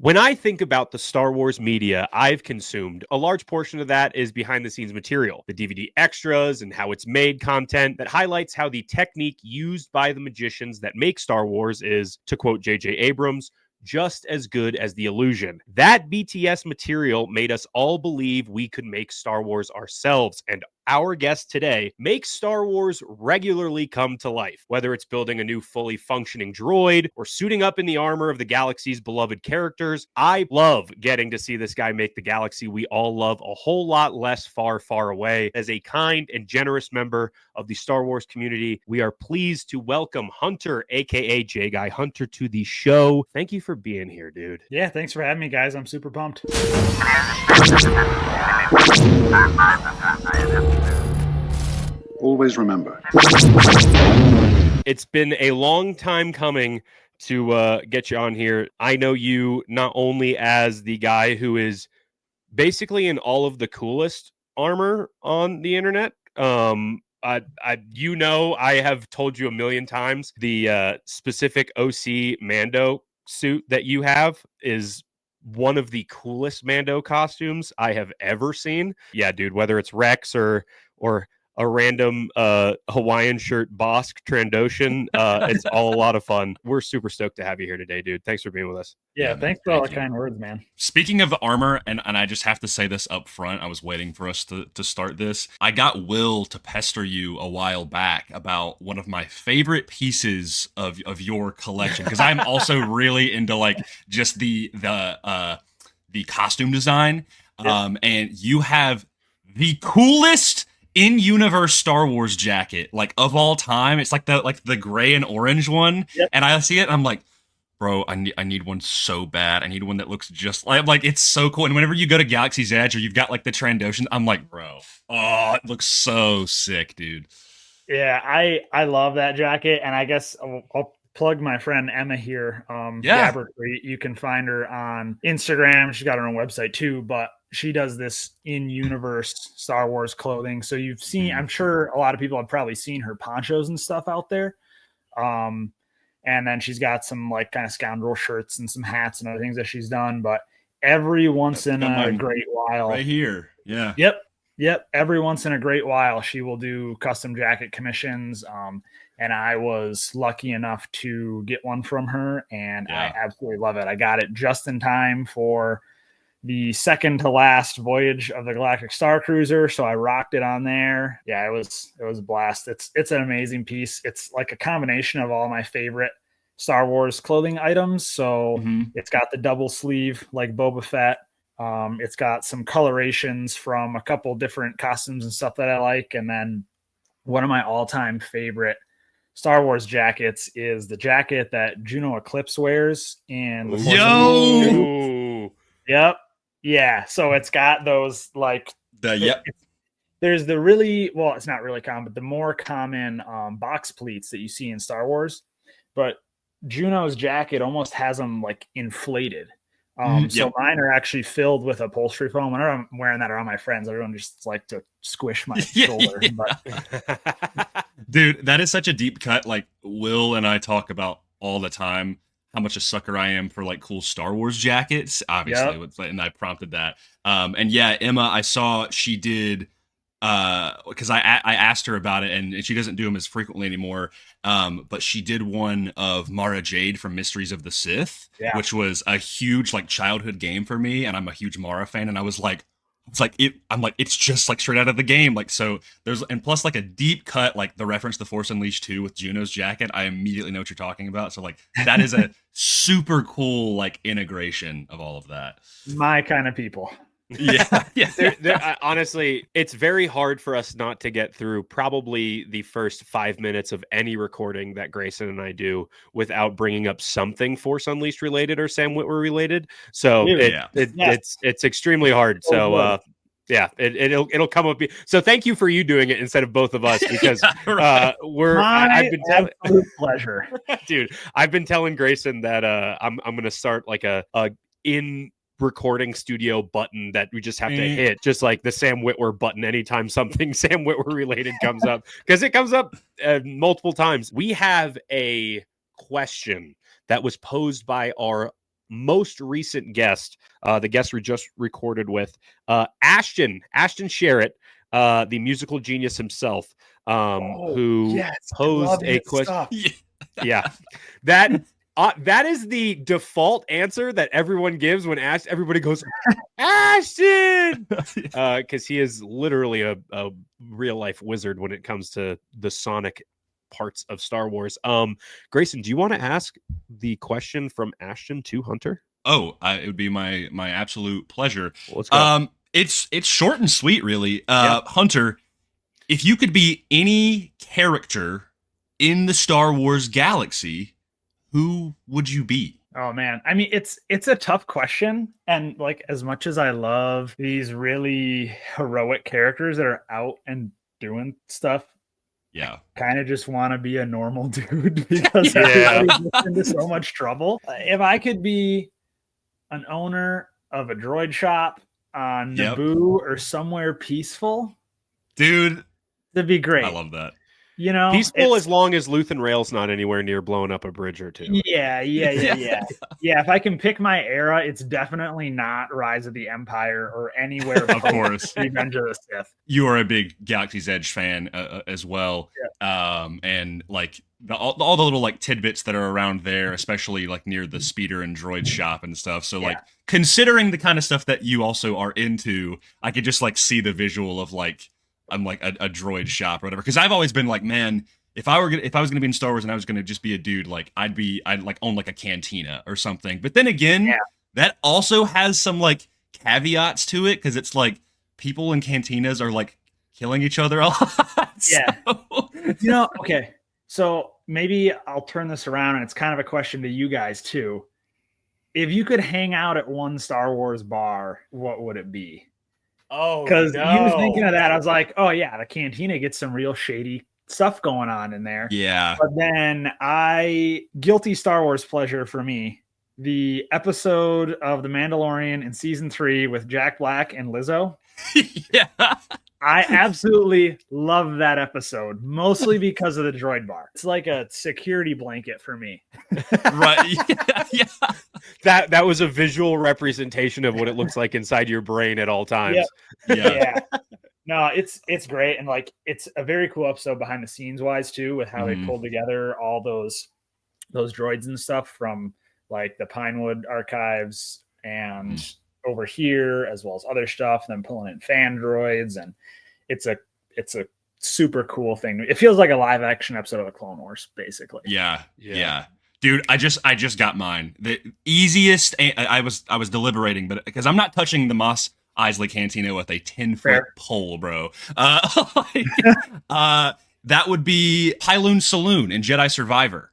When I think about the Star Wars media I've consumed, a large portion of that is behind the scenes material, the DVD extras and how it's made content that highlights how the technique used by the magicians that make Star Wars is, to quote J.J. Abrams, just as good as the illusion. That BTS material made us all believe we could make Star Wars ourselves, and our guest today makes Star Wars regularly come to life, whether it's building a new fully functioning droid or suiting up in the armor of the galaxy's beloved characters. I love getting to see this guy make the galaxy we all love a whole lot less far, far away. As a kind and generous member of the Star Wars community, we are pleased to welcome Hunter, aka J Guy Hunter, to the show. Thank you for being here, dude. Yeah, thanks for having me, guys. I'm super pumped. Always remember. It's been a long time coming to get you on here. I know you not only as the guy who is basically in all of the coolest armor on the internet. I have told you a million times the specific OC Mando suit that you have is one of the coolest Mando costumes I have ever seen. Yeah, dude, whether it's Rex or a random Hawaiian shirt Bosk Trandoshan, it's all a lot of fun. We're super stoked to have you here today, dude. Thanks for being with us. Yeah, thanks for all the kind words, man. Speaking of armor, and I just have to say this up front, I was waiting for us to start this. I got Will to pester you a while back about one of my favorite pieces of your collection, because I'm also really into like just the costume design. And you have the coolest in-universe Star Wars jacket, like of all time. It's like the gray and orange one. Yep. And I see it and I'm like, bro, I need one so bad. I need one that looks just like it's so cool. And whenever you go to Galaxy's Edge or you've got like the Trandoshan, I'm like, bro, oh, it looks so sick, dude. Yeah, I love that jacket, and I guess I'll plug my friend Emma here. You can find her on Instagram. She's got her own website too, but she does this in-universe Star Wars clothing. So you've seen, I'm sure a lot of people have probably seen her ponchos and stuff out there. And then she's got some like kind of scoundrel shirts and some hats and other things that she's done. But every once in a great while, right here, yeah, yep. Every once in a great while, she will do custom jacket commissions. And I was lucky enough to get one from her, and I absolutely love it. I got it just in time for the second to last voyage of the Galactic Star Cruiser, so I rocked it on there. Yeah, it was a blast. It's an amazing piece. It's like a combination of all my favorite Star Wars clothing items. So It's got the double sleeve like Boba Fett. It's got some colorations from a couple different costumes and stuff that I like, and then one of my all-time favorite Star Wars jackets is the jacket that Juno Eclipse wears in the Force Unleashed. Yep. Yeah, so it's got those like there's the really, well, it's not really common, but the more common box pleats that you see in Star Wars. But Juno's jacket almost has them like inflated. So mine are actually filled with upholstery foam. Whenever I'm wearing that around my friends, everyone just like to squish my shoulder. But dude, that is such a deep cut. Like Will and I talk about all the time how much a sucker I am for like cool Star Wars jackets, obviously. And I prompted that. And yeah, Emma, I saw she did, because I asked her about it, and she doesn't do them as frequently anymore. But she did one of Mara Jade from Mysteries of the Sith, which was a huge like childhood game for me, and I'm a huge Mara fan. And I was like, it's just like straight out of the game. Like, so and plus like a deep cut, like the reference to Force Unleashed 2 with Juno's jacket. I immediately know what you're talking about. So like that is a super cool like integration of all of that. My kind of people. Honestly, it's very hard for us not to get through probably the first 5 minutes of any recording that Grayson and I do without bringing up something Force Unleashed related or Sam Witwer related. So it's extremely hard. So it'll come up. So thank you for you doing it instead of both of us, because I've been telling pleasure, dude. I've been telling Grayson that I'm gonna start like a in recording studio button that we just have to hit, just like the Sam Witwer button anytime something Sam Witwer related comes up, because it comes up multiple times. We have a question that was posed by our most recent guest, the guest we just recorded with, Ashton Sherritt, the musical genius himself, who posed a question. Yeah, that is the default answer that everyone gives when asked. Everybody goes, Ashton, because he is literally a real life wizard when it comes to the Sonic parts of Star Wars. Grayson, do you want to ask the question from Ashton to Hunter? Oh, it would be my absolute pleasure. Let's go. It's short and sweet, really. Hunter, if you could be any character in the Star Wars galaxy, who would you be? Oh man, I mean, it's a tough question, and like as much as I love these really heroic characters that are out and doing stuff, yeah, kind of just want to be a normal dude because everybody gets into so much trouble. If I could be an owner of a droid shop on Naboo or somewhere peaceful, dude, that'd be great. I love that. You know, peaceful as long as Luthen Rail's not anywhere near blowing up a bridge or two. Yeah. If I can pick my era, it's definitely not Rise of the Empire or anywhere. Of course, Revenge of the Sith. You are a big Galaxy's Edge fan as well, and like all the little like tidbits that are around there, especially like near the speeder and droid shop and stuff. So like considering the kind of stuff that you also are into, I could just like see the visual of like. I'm like a droid shop or whatever. Because I've always been like, man, if I was gonna be in Star Wars and I was gonna just be a dude, like I'd like own like a cantina or something. But then again, that also has some like caveats to it because it's like people in cantinas are like killing each other a lot. Okay. So maybe I'll turn this around, and it's kind of a question to you guys too. If you could hang out at one Star Wars bar, what would it be? Oh, because you were thinking of that. I was like, oh yeah, the cantina gets some real shady stuff going on in there. Yeah. But then guilty Star Wars pleasure for me, the episode of The Mandalorian in season 3 with Jack Black and Lizzo. Yeah. I absolutely love that episode, mostly because of the droid bar. It's like a security blanket for me. Right. Yeah. That was a visual representation of what it looks like inside your brain at all times. Yeah. No, it's great. And like, it's a very cool episode behind the scenes wise too, with how they pulled together all those droids and stuff from like the Pinewood archives and over here, as well as other stuff, and then pulling in fan droids, and it's a super cool thing. It feels like a live action episode of the Clone Wars, basically. Yeah. Dude, I just got mine. The easiest. I was deliberating, but because I'm not touching the Mos Eisley Cantina with a 10-foot pole, bro. That would be Pyloon Saloon in Jedi Survivor.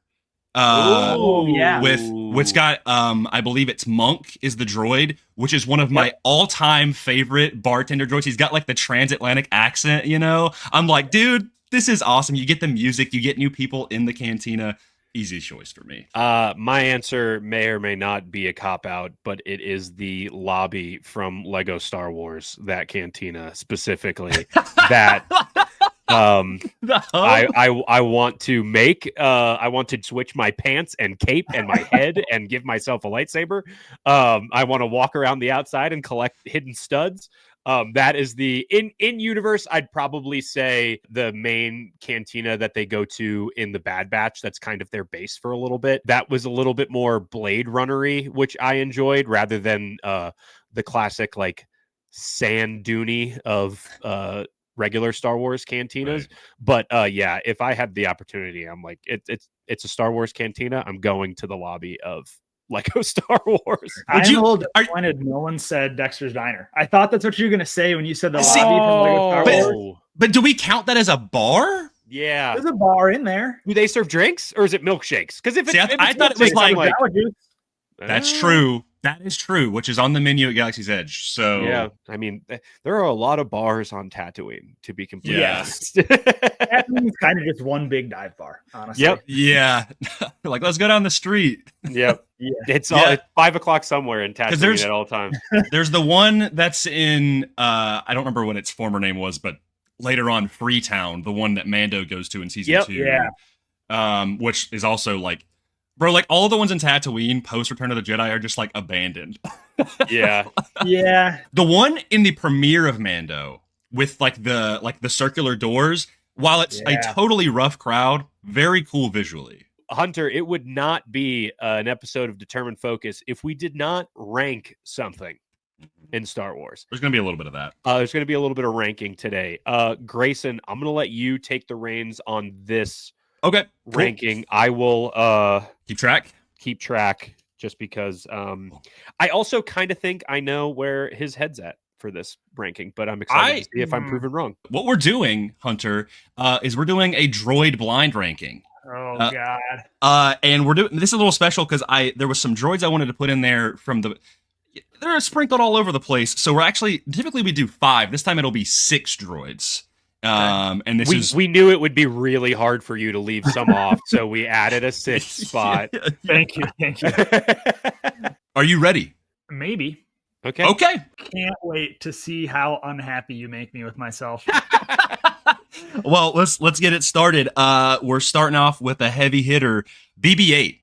With it's got I believe it's Monk is the droid, which is one of my all-time favorite bartender droids. He's got like the transatlantic accent, you know. I'm like, dude, this is awesome. You get the music, you get new people in the cantina. Easy choice for me. My answer may or may not be a cop-out, but it is the lobby from Lego Star Wars, that cantina specifically. That I want to make. I want to switch my pants and cape and my head and give myself a lightsaber. I want to walk around the outside and collect hidden studs. That is the in universe. I'd probably say the main cantina that they go to in the Bad Batch. That's kind of their base for a little bit. That was a little bit more Blade Runner-y, which I enjoyed, rather than the classic like sand duney of regular Star Wars cantinas. Right. But yeah, if I had the opportunity, I'm like, it's a Star Wars cantina. I'm going to the lobby of Lego Star Wars. I'm a little disappointed no one said Dexter's Diner. I thought that's what you were going to say when you said the lobby from Lego Star Wars. But do we count that as a bar? Yeah. There's a bar in there. Do they serve drinks or is it milkshakes? Because if I thought it was like that's true. That is true, which is on the menu at Galaxy's Edge. So yeah, I mean, there are a lot of bars on Tatooine, to be completely honest. Tatooine's kind of just one big dive bar, honestly. Yep. Yeah. Like, let's go down the street. Yep. Yeah. It's 5:00 somewhere in Tatooine at all times. There's the one that's in I don't remember what its former name was, but later on Freetown, the one that Mando goes to in season 2. Yeah. Which is also like Bro, like all the ones in Tatooine post Return of the Jedi are just like abandoned. Yeah. Yeah. The one in the premiere of Mando with like the circular doors, while it's a totally rough crowd, very cool visually. Hunter, it would not be an episode of Determined Focus if we did not rank something in Star Wars. There's going to be a little bit of that. There's going to be a little bit of ranking today. Grayson, I'm going to let you take the reins on this ranking. Cool. I will keep track just because I also kind of think I know where his head's at for this ranking, but I'm excited to see if I'm proven wrong. What we're doing, Hunter, is we're doing a droid blind ranking. Oh God. And we're doing this is a little special because there was some droids I wanted to put in there they're sprinkled all over the place. So typically we do 5. This time it'll be 6 droids. And we knew it would be really hard for you to leave some off, so we added a 6th spot. Thank you. Are you ready? Maybe. Okay. Can't wait to see how unhappy you make me with myself. Well, let's get it started. We're starting off with a heavy hitter, BB-8.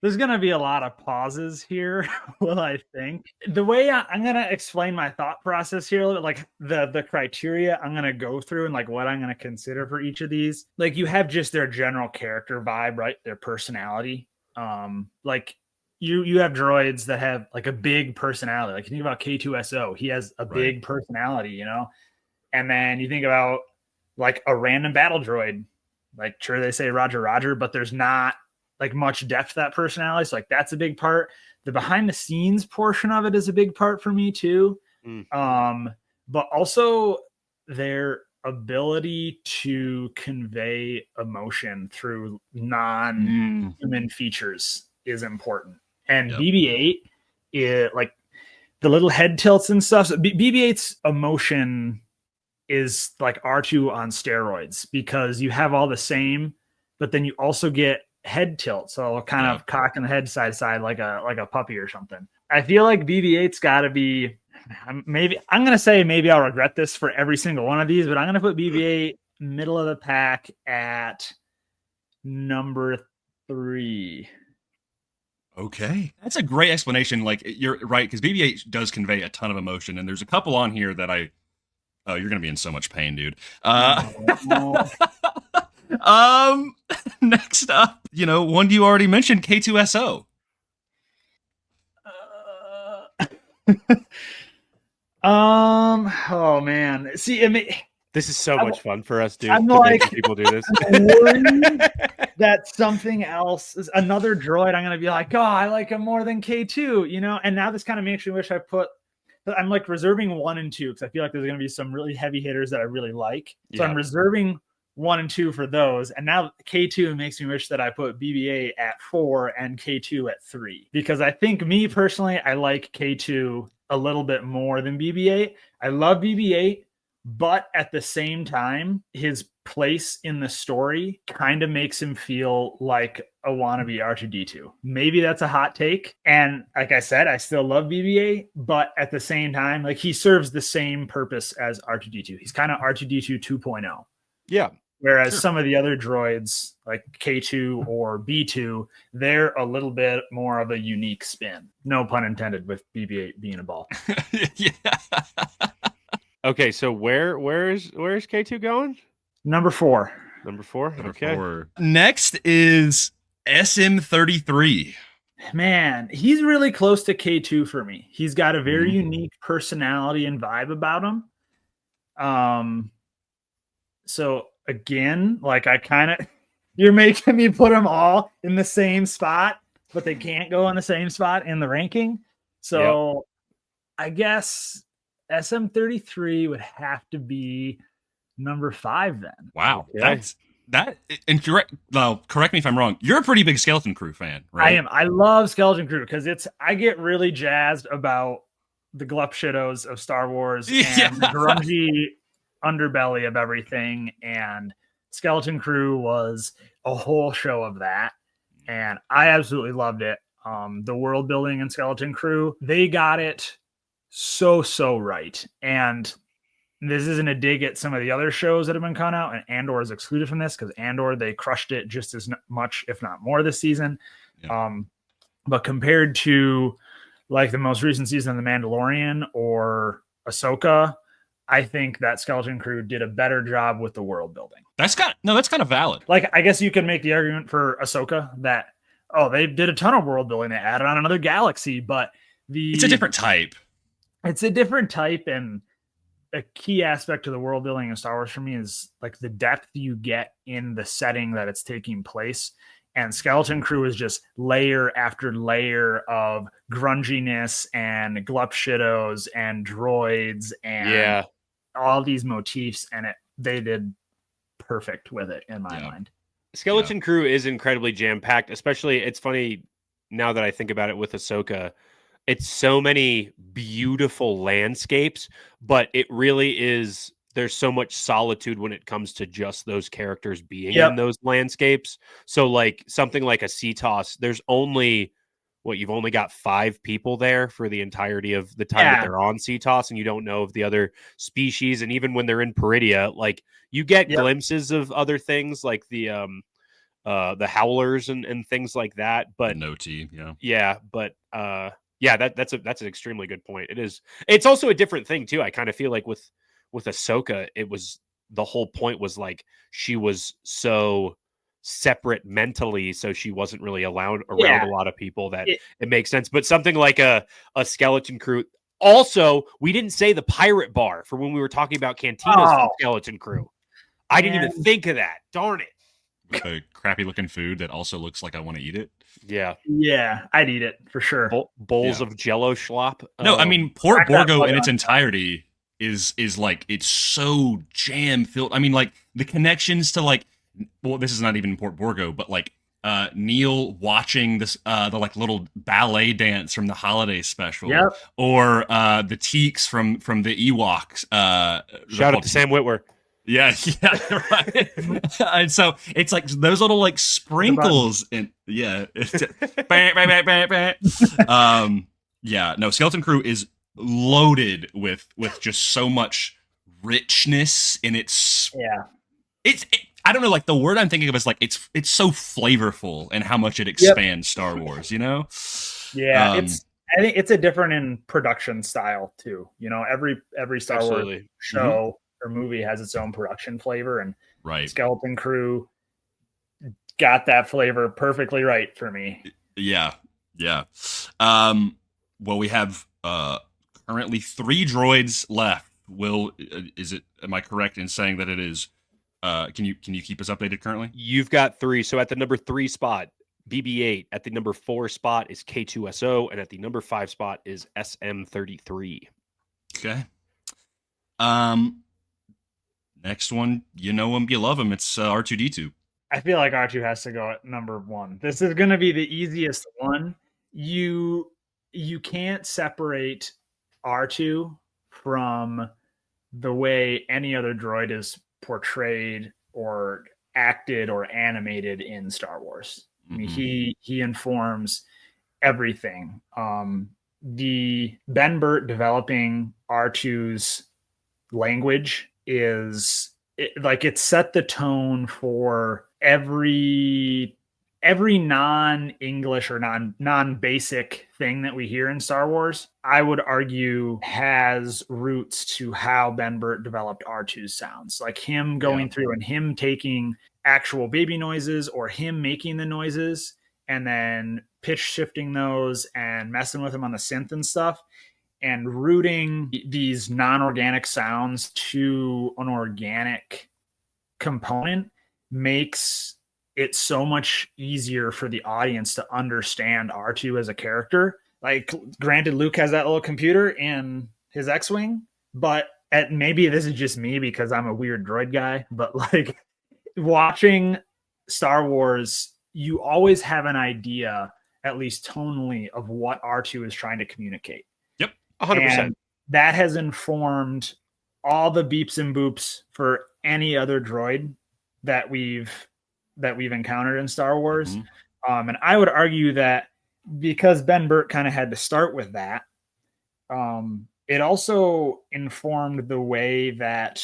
There's going to be a lot of pauses here, I think. The way I'm going to explain my thought process here, a little bit, like the criteria I'm going to go through and like what I'm going to consider for each of these. Like you have just their general character vibe, right? Their personality. Like you have droids that have like a big personality. Like you think about K2SO, he has a big personality, you know? And then you think about like a random battle droid, like sure they say Roger, but there's not like much depth to that personality. So like that's a big part. The behind the scenes portion of it is a big part for me too. But also their ability to convey emotion through non-human features is important. And BB-8, like the little head tilts and stuff. So BB-8's emotion is like R2 on steroids because you have all the same, but then you also get head tilt, so kind of cocking the head side to side like a puppy or something. I feel like BB-8's got to be I'm gonna say maybe I'll regret this for every single one of these, but I'm gonna put BB-8 middle of the pack at number 3. Okay, that's a great explanation. Like you're right, because BB-8 does convey a ton of emotion, and there's a couple on here that you're gonna be in so much pain, dude. Next up, one you already mentioned, K2SO. Oh man. See, I mean, this is so much fun for us, dude. I'm like, people do this. I'm worried that something else is another droid. I'm gonna be like, oh, I like him more than K2, And now this kind of makes me wish I'm like reserving 1 and 2 because I feel like there's gonna be some really heavy hitters that I really like. So I'm reserving 1 and 2 for those, and now K2 makes me wish that I put BB-8 at 4 and K2 at 3 because I think me personally, I like K2 a little bit more than BB-8. I love BB-8, but at the same time, his place in the story kind of makes him feel like a wannabe R2-D2. Maybe that's a hot take, and like I said, I still love BB-8, but at the same time, like he serves the same purpose as R2-D2. He's kind of R2-D2 2.0. Yeah. Whereas some of the other droids like K2 or B2, they're a little bit more of a unique spin. No pun intended with BB-8 being a ball. Yeah. Okay, so where's K2 going? Number 4. Number 4? Okay. 4. Next is SM33. Man, he's really close to K2 for me. He's got a very unique personality and vibe about him. So again, like you're making me put them all in the same spot, but they can't go in the same spot in the ranking. So I guess SM33 would have to be number 5 then. Wow. Okay. And correct me if I'm wrong. You're a pretty big Skeleton Crew fan, right? I am. I love Skeleton Crew because I get really jazzed about the glup shittos of Star Wars and the grungy underbelly of everything, and Skeleton Crew was a whole show of that, and I absolutely loved it. The world building in Skeleton Crew, they got it so right, and this isn't a dig at some of the other shows that have been coming out, and Andor is excluded from this because Andor, they crushed it just as much, if not more, this season. Yeah. But compared to like the most recent season of The Mandalorian or Ahsoka, I think that Skeleton Crew did a better job with the world building. That's kind of valid. Like, I guess you can make the argument for Ahsoka that, oh, they did a ton of world building. They added on another galaxy, but it's a different type. It's a different type, and a key aspect of the world building in Star Wars for me is like the depth you get in the setting that it's taking place. And Skeleton Crew is just layer after layer of grunginess and glupshidos and droids and all these motifs, and they did perfect with it in my mind. Skeleton Crew is incredibly jam-packed, especially, it's funny now that I think about it with Ahsoka. It's so many beautiful landscapes, but it really is, there's so much solitude when it comes to just those characters being in those landscapes. So like something like a sea toss, there's only, you've only got 5 people there for the entirety of the time that they're on sea toss, and you don't know of the other species. And even when they're in Peridia, like you get glimpses of other things like the howlers and things like that. But Noti, that's an extremely good point. It's also a different thing too. I kind of feel like with Ahsoka, it was, the whole point was like she was so separate mentally, so she wasn't really allowed around a lot of people, that it makes sense. But something like a Skeleton Crew. Also, we didn't say the pirate bar for when we were talking about cantinas from Skeleton Crew. I didn't even think of that. Darn it. With a crappy looking food that also looks like I want to eat it. Yeah, I'd eat it for sure. Bowls of Jello schlop. No, I mean Port Borgo in its entirety is like, it's so jam filled. I mean, like the connections to like, well, this is not even Port Borgo, but like Neil watching this the like little ballet dance from the holiday special, or the Teeks from the Ewoks. Shout out to Sam Witwer. Yeah, right. And so it's like those little like sprinkles, and Skeleton Crew is loaded with just so much richness in its. I don't know, like the word I'm thinking of is like it's so flavorful and how much it expands Star Wars, you know? Yeah, I think it's a different in production style too. You know, every Star Wars show or movie has its own production flavor, and Skeleton Crew got that flavor perfectly right for me. Yeah. Well, we have currently 3 droids left. Will, am I correct in saying that it is? Can you keep us updated currently? You've got 3. So at the number 3 spot, BB-8. At the number 4 spot is K2SO, and at the number 5 spot is SM-33. Okay. Next one, you know him, you love him. It's R2-D2. I feel like R2 has to go at number 1. This is going to be the easiest one. You can't separate R2 from the way any other droid is portrayed or acted or animated in Star Wars. I mean, he informs everything. The Ben Burtt developing R2's language it set the tone for every non-English or non-basic thing that we hear in Star Wars. I would argue has roots to how Ben Burtt developed R2's sounds, like him going through and him taking actual baby noises or him making the noises and then pitch shifting those and messing with them on the synth and stuff, and rooting these non-organic sounds to an organic component makes it so much easier for the audience to understand R2 as a character. Like, granted, Luke has that little computer in his X-Wing, but maybe this is just me because I'm a weird droid guy, but like watching Star Wars, you always have an idea, at least tonally, of what R2 is trying to communicate. 100%. And that has informed all the beeps and boops for any other droid that we've encountered in Star Wars. And I would argue that because Ben Burtt kind of had to start with that, it also informed the way that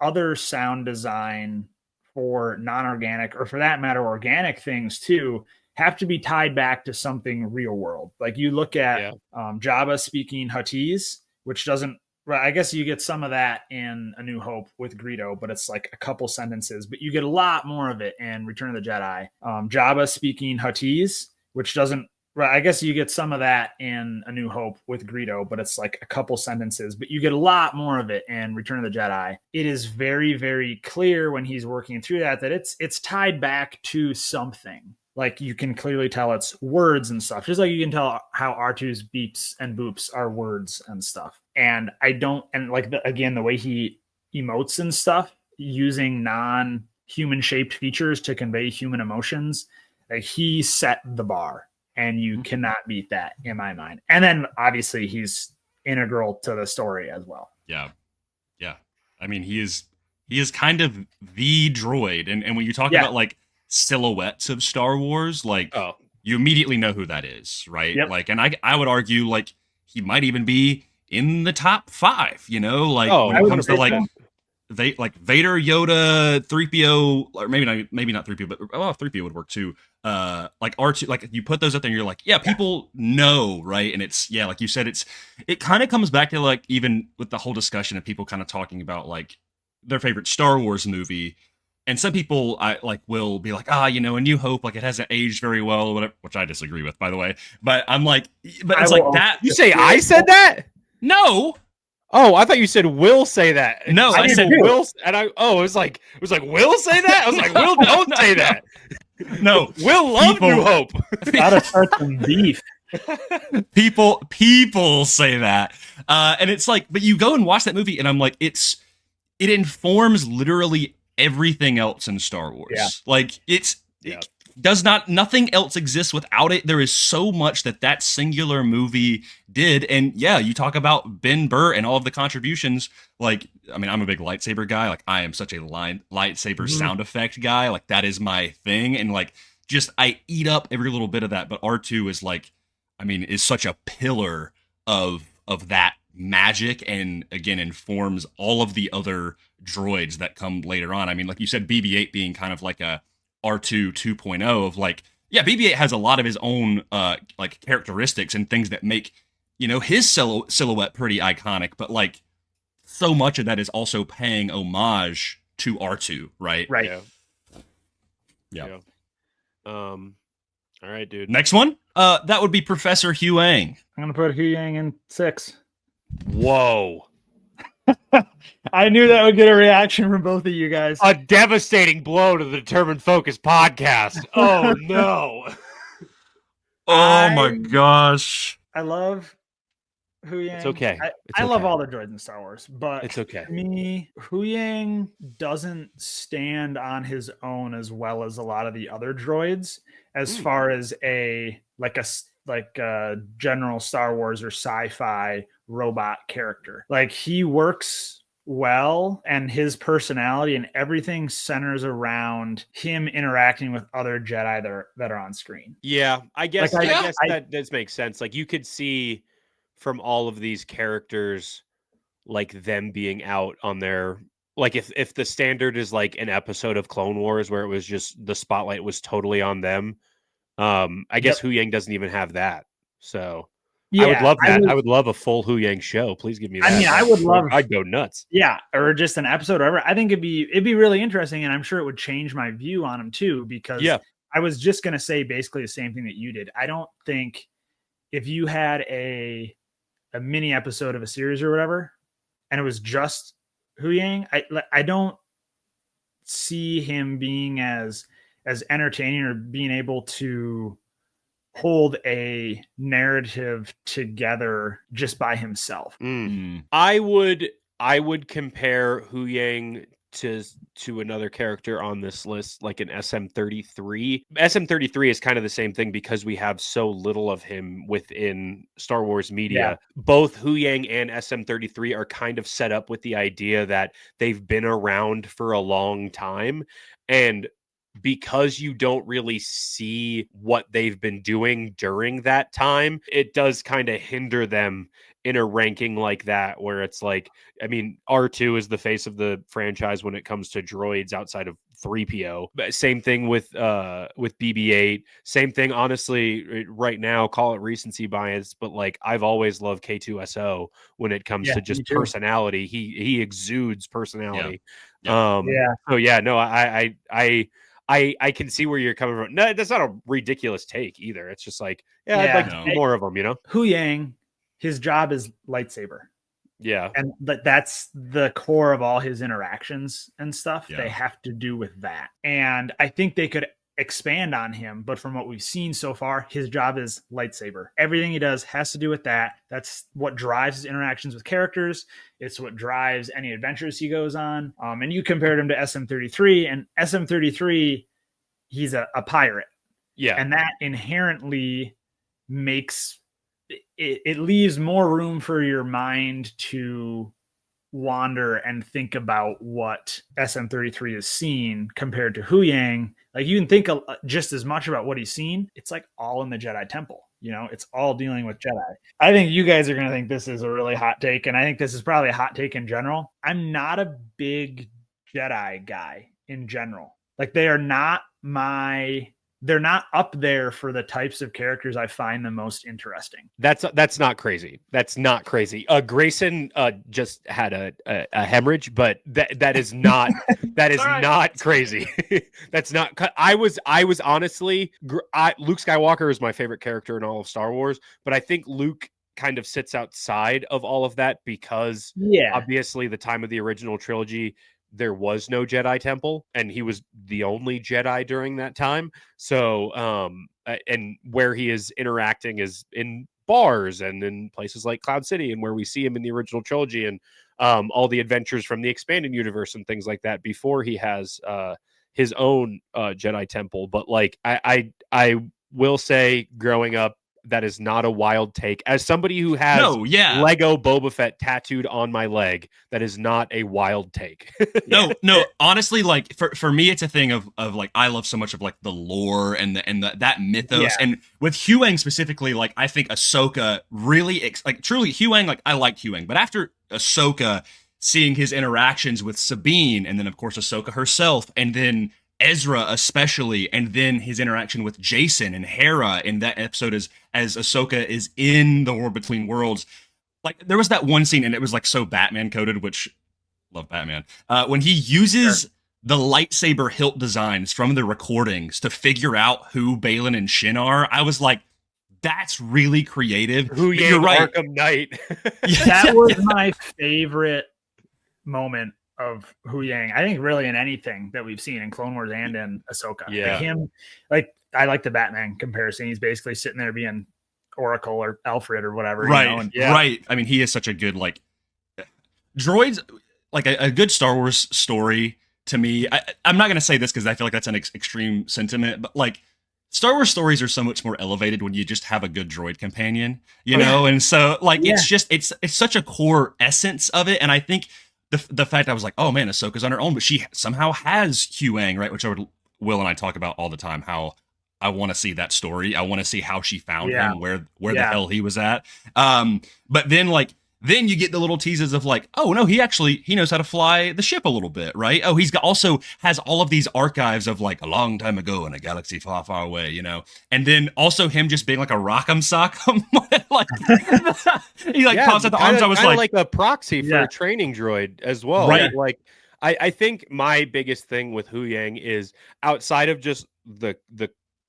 other sound design for non-organic, or for that matter, organic things too, have to be tied back to something real world. Like you look at Jabba speaking Huttese, which doesn't, well, I guess you get some of that in A New Hope with Greedo, but it's like a couple sentences, but you get a lot more of it in Return of the Jedi. Jabba speaking Huttese, which doesn't, well, I guess you get some of that in A New Hope with Greedo, but it's like a couple sentences, but you get a lot more of it in Return of the Jedi. It is very, very clear when he's working through that it's tied back to something. Like you can clearly tell it's words and stuff, just like you can tell how R2's beeps and boops are words and stuff. And again, the way he emotes and stuff using non-human shaped features to convey human emotions, like he set the bar. And you cannot beat that in my mind. And then obviously he's integral to the story as well. Yeah. Yeah. I mean, he is kind of the droid. And when you talk about like silhouettes of Star Wars, like you immediately know who that is, right? Yep. Like, and I would argue like he might even be in the top 5, you know, like when it comes to like Vader, Yoda, 3PO, or maybe not 3PO, but 3PO would work too. Like R2, like you put those up there and you're like, yeah, people know, right? And it's, yeah, like you said, it kind of comes back to like, even with the whole discussion of people kind of talking about like their favorite Star Wars movie. And some people will be like, A New Hope, like it hasn't aged very well or whatever, which I disagree with, by the way. But I'm like, but it's like that. You say I said that? No. Oh, I thought you said Will say that. No, I said Will, and it was like Will say that. I was like, Will, don't say that. No, Will love New Hope. Gotta start some beef. People say that, and it's like, but you go and watch that movie, and I'm like, it informs literally everything else in Star Wars. Yeah. Like it does not, nothing else exists without it. There is so much that singular movie did. And yeah, you talk about Ben Burr and all of the contributions. Like, I mean, I'm a big lightsaber guy. Like I am such a lightsaber sound effect guy. Like that is my thing. And like, just, I eat up every little bit of that. But R2 is like, I mean, is such a pillar of that magic, and again, informs all of the other droids that come later on. I mean, like you said, BB-8 being kind of like a R2 2.0 of like, yeah, BB-8 has a lot of his own like characteristics and things that make, you know, his silhouette pretty iconic, but like so much of that is also paying homage to R2, right? Right. Yeah. All right, dude. Next one, that would be Professor Huyang. I'm gonna put Huyang in 6. Whoa. I knew that would get a reaction from both of you guys. A devastating blow to the Determined Focus podcast. Oh, no. Oh, my gosh. I love Huyang. It's okay. I love all the droids in Star Wars, but it's okay. To me, Huyang doesn't stand on his own as well as a lot of the other droids as far as a general Star Wars or sci-fi robot character. Like he works well, and his personality and everything centers around him interacting with other Jedi that are on screen. Yeah, I guess that does make sense. Like you could see from all of these characters, like them being out on their, like if the standard is like an episode of Clone Wars where it was just the spotlight was totally on them. I guess Huyang doesn't even have that. So yeah, I would love that. I would love a full Huyang show. Please give me that. I mean, I'd go nuts. Yeah, or just an episode or whatever. I think it'd be really interesting, and I'm sure it would change my view on him too, because I was just gonna say basically the same thing that you did. I don't think if you had a mini episode of a series or whatever, and it was just Huyang, I don't see him being as entertaining or being able to hold a narrative together just by himself. I would compare Huyang to another character on this list, like an SM-33. SM-33 is kind of the same thing because we have so little of him within Star Wars media. Yeah. Both Huyang and SM-33 are kind of set up with the idea that they've been around for a long time, and because you don't really see what they've been doing during that time, it does kind of hinder them in a ranking like that, where it's like, I mean, R2 is the face of the franchise when it comes to droids outside of 3PO. But same thing with BB-8. Same thing, honestly, right now, call it recency bias, but like I've always loved K2SO when it comes to just personality. He exudes personality. So yeah, no, I can see where you're coming from. No, that's not a ridiculous take either. It's just like, I'd like to see more of them, you know? Huyang, his job is lightsaber. Yeah. And that's the core of all his interactions and stuff. They have to do with that. And I think they could expand on him, but from what we've seen so far, his job is lightsaber. Everything he does has to do with that. That's what drives his interactions with characters. It's what drives any adventures he goes on. And you compared him to SM-33, and SM-33, he's a pirate. Yeah. And that inherently makes it leaves more room for your mind to wander and think about what SM-33 is seeing compared to Huyang. Like, you can think just as much about what he's seen. It's like all in the Jedi Temple. You know, it's all dealing with Jedi. I think you guys are going to think this is a really hot take, and I think this is probably a hot take in general. I'm not a big Jedi guy in general. Like, they're not up there for the types of characters I find the most interesting. That's not crazy. That's not crazy. Grayson just had a hemorrhage, but that is not not crazy. That's not. I was honestly, Luke Skywalker is my favorite character in all of Star Wars, but I think Luke kind of sits outside of all of that because obviously the time of the original trilogy, there was no Jedi Temple, and he was the only Jedi during that time. So, and where he is interacting is in bars and in places like Cloud City, and where we see him in the original trilogy, and all the adventures from the expanded universe and things like that before he has his own Jedi Temple. But like, I will say, growing up, that is not a wild take. As somebody who has Lego Boba Fett tattooed on my leg, that is not a wild take. No, honestly, like for me, it's a thing of like, I love so much of like the lore and that mythos. And with Huyang specifically, like, I think Ahsoka really like truly Huyang, like, I liked Huyang, but after Ahsoka, seeing his interactions with Sabine, and then of course Ahsoka herself, and then Ezra especially, and then his interaction with Jason and Hera in that episode as Ahsoka is in the War Between Worlds. Like, there was that one scene, and it was like so Batman coded, which love Batman, when he uses the lightsaber hilt designs from the recordings to figure out who Balin and Shin are. I was like, that's really creative. You're right. Arkham Knight. That was my favorite moment of Huyang, I think, really in anything that we've seen in Clone Wars and in Ahsoka. Yeah. Him, like, I like the Batman comparison. He's basically sitting there being Oracle or Alfred or whatever. Right. You know? Right. I mean, he is such a good, like, droids, like a good Star Wars story to me. I'm not going to say this because I feel like that's an extreme sentiment, but like, Star Wars stories are so much more elevated when you just have a good droid companion, you know? And so, like, it's just, it's such a core essence of it. And I think the fact I was like, oh man, Ahsoka's on her own, but she somehow has Huyang, right? Which Will and I talk about all the time, how I want to see that story. I want to see how she found him, where the hell he was at. But then, like, then you get the little teases of like, oh no, he knows how to fly the ship a little bit, right? Oh, also has all of these archives of like a long time ago in a galaxy far, far away, you know? And then also him just being like a rock'em sock'em, like he like pops out the arms. I was like a proxy for a training droid as well. Right. Like, I think my biggest thing with Huyang is, outside of just the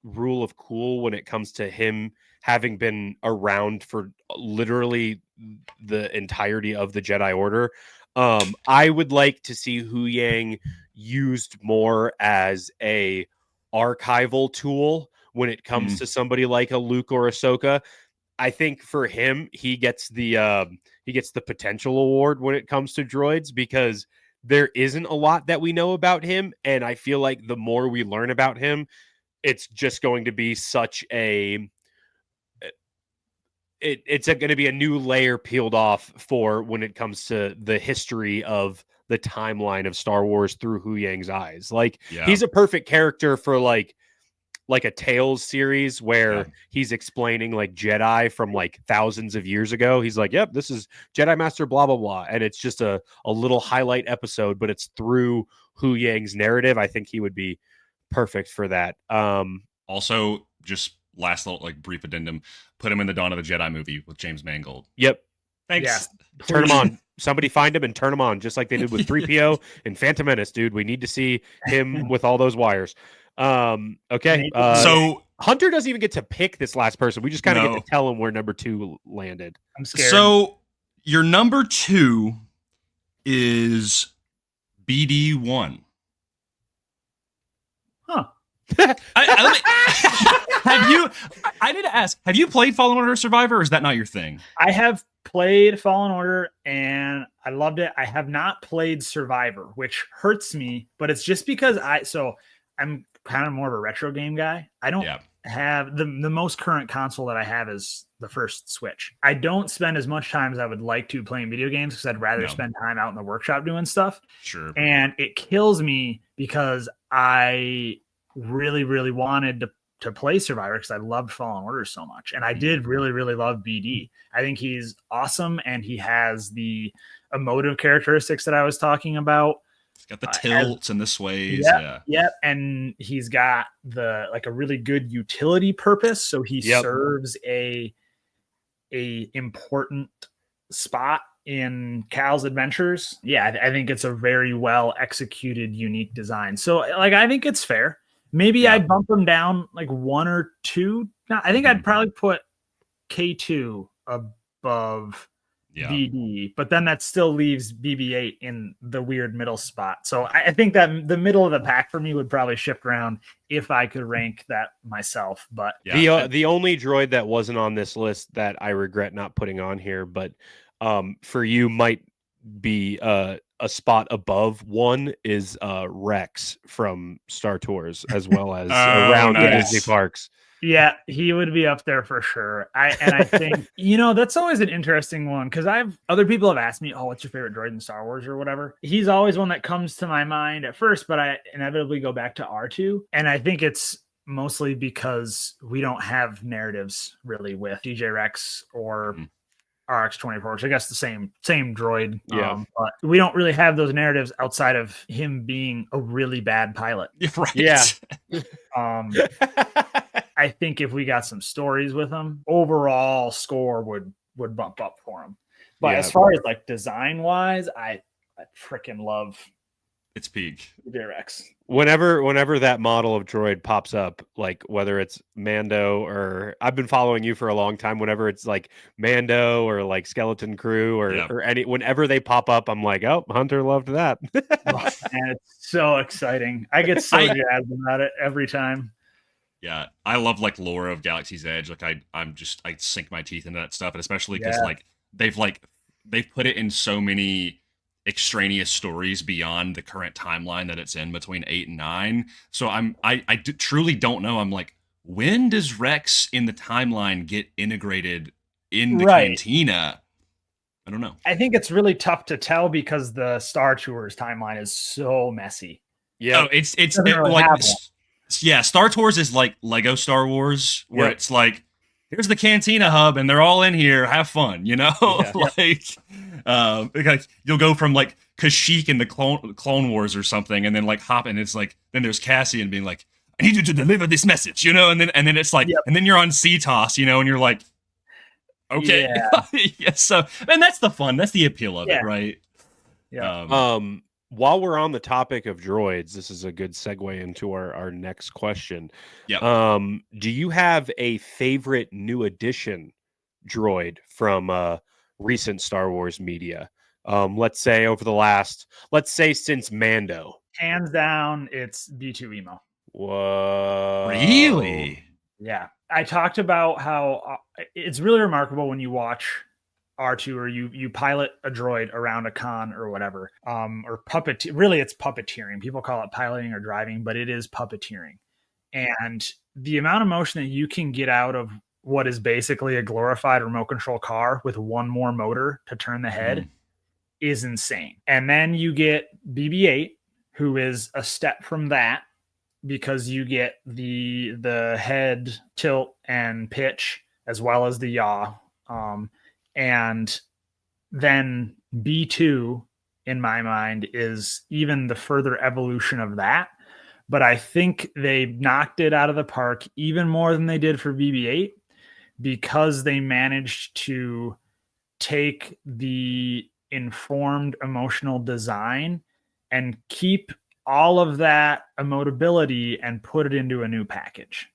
rule of cool when it comes to him having been around for literally the entirety of the Jedi Order, I would like to see Huyang used more as a archival tool when it comes to somebody like a Luke or Ahsoka. I think for him, he gets the potential award when it comes to droids, because there isn't a lot that we know about him, and I feel like the more we learn about him, it's just going to be such a it's going to be a new layer peeled off for when it comes to the history of the timeline of Star Wars through Hu Yang's eyes. Like he's a perfect character for like a Tales series where he's explaining like Jedi from like thousands of years ago. He's like, yep, this is Jedi Master blah blah blah, and it's just a little highlight episode, but it's through Hu Yang's narrative. I think he would be perfect for that. Also, just last little like brief addendum, put him in the Dawn of the Jedi movie with James Mangold. Yep. Thanks. Yes. Turn him on. Somebody find him and turn him on, just like they did with 3PO and Phantom Menace, dude. We need to see him with all those wires. Okay. So Hunter doesn't even get to pick this last person. We just kind of get to tell him where number 2 landed. I'm scared. So your number 2 is BD1. Huh. I need to ask, have you played Fallen Order Survivor, or is that not your thing? I have played Fallen Order and I loved it. I have not played Survivor, which hurts me, but it's just because I'm kind of more of a retro game guy. I don't have the most current console that I have is the first Switch. I don't spend as much time as I would like to playing video games because I'd rather spend time out in the workshop doing stuff. Sure. And it kills me because I really, really wanted to play Survivor because I loved Fallen Order so much. And I did really, really love BD. I think he's awesome. And he has the emotive characteristics that I was talking about. He's got the tilts and the sways. Yep. And he's got a really good utility purpose. So he serves a important spot in Cal's adventures. Yeah, I think it's a very well executed, unique design. So I think it's fair. Maybe I'd bump him down like 1 or 2. No, I think I'd probably put K2 above BD, but then that still leaves BB8 in the weird middle spot. So I think that the middle of the pack for me would probably shift around if I could rank that myself. But the only droid that wasn't on this list that I regret not putting on here, but for you might be a spot above 1 is Rex from Star Tours, as well as around the Disney parks. Yeah, he would be up there for sure. I think, that's always an interesting one because other people have asked me, oh, what's your favorite droid in Star Wars or whatever? He's always one that comes to my mind at first, but I inevitably go back to R2. And I think it's mostly because we don't have narratives really with DJ Rex or RX-24, which I guess the same droid. But we don't really have those narratives outside of him being a really bad pilot. Right. Yeah. I think if we got some stories with him, overall score would bump up for him. But as far as design wise, I freaking love its peak. Rex. Whenever that model of droid pops up, like whether it's Mando or I've been following you for a long time, whenever it's like Mando or like Skeleton Crew or any, whenever they pop up, I'm like, oh, Hunter loved that. And it's so exciting. I get so jazzed about it every time. Yeah, I love lore of Galaxy's Edge. I sink my teeth into that stuff, and especially because they've put it in so many extraneous stories beyond the current timeline that it's in between 8 and 9. So I truly don't know. I'm like, when does Rex in the timeline get integrated in the cantina? I don't know. I think it's really tough to tell because the Star Tours timeline is so messy. Yeah, Star Tours is like Lego Star Wars, where it's like, here's the Cantina hub, and they're all in here. Have fun, you'll go from Kashyyyk in the Clone Wars or something, and then hop, and it's then there's Cassian being like, I need you to deliver this message, and then it's and then you're on CTOS, and you're like, okay, so, and that's the fun, that's the appeal of it, right? Yeah. While we're on the topic of droids, this is a good segue into our next question. Yeah. Do you have a favorite new edition droid from recent Star Wars media? Let's say since Mando. Hands down, it's B2 Emo. Whoa. Really? Yeah. I talked about how it's really remarkable when you watch R2 or you pilot a droid around a con or whatever, or really it's puppeteering. People call it piloting or driving, but it is puppeteering. And the amount of motion that you can get out of what is basically a glorified remote control car with one more motor to turn the head is insane. And then you get BB-8, who is a step from that, because you get the head tilt and pitch as well as the yaw. And then B2, in my mind, is even the further evolution of that. But I think they knocked it out of the park even more than they did for BB-8, because they managed to take the informed emotional design and keep all of that emotability and put it into a new package.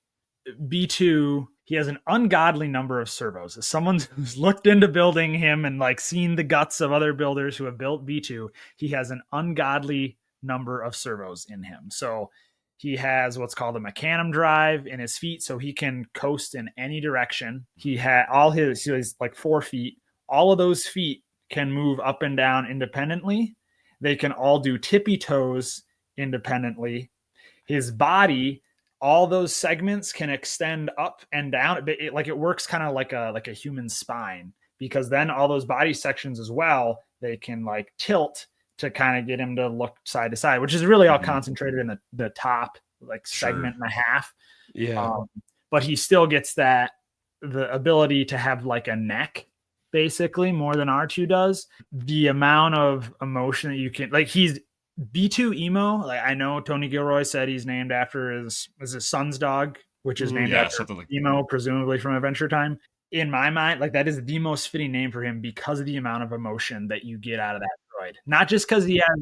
B2, he has an ungodly number of servos. As someone who's looked into building him and like seen the guts of other builders who have built B2, he has an ungodly number of servos in him. So he has what's called a mecanum drive in his feet, so he can coast in any direction. He had he's like 4 feet. All of those feet can move up and down independently. They can all do tippy toes independently. His body, all those segments can extend up and down. It works kind of like a human spine, because then all those body sections as well, they can like tilt to kind of get him to look side to side, which is really all concentrated in the top like segment and a half. Yeah. But he still gets the ability to have like a neck, basically, more than R2 does. The amount of emotion that you can, like, he's B2 emo. Like, I know Tony Gilroy said he's named after his son's dog, which is named after emo, presumably from Adventure Time. In my mind, like, that is the most fitting name for him because of the amount of emotion that you get out of that droid. Not just because he has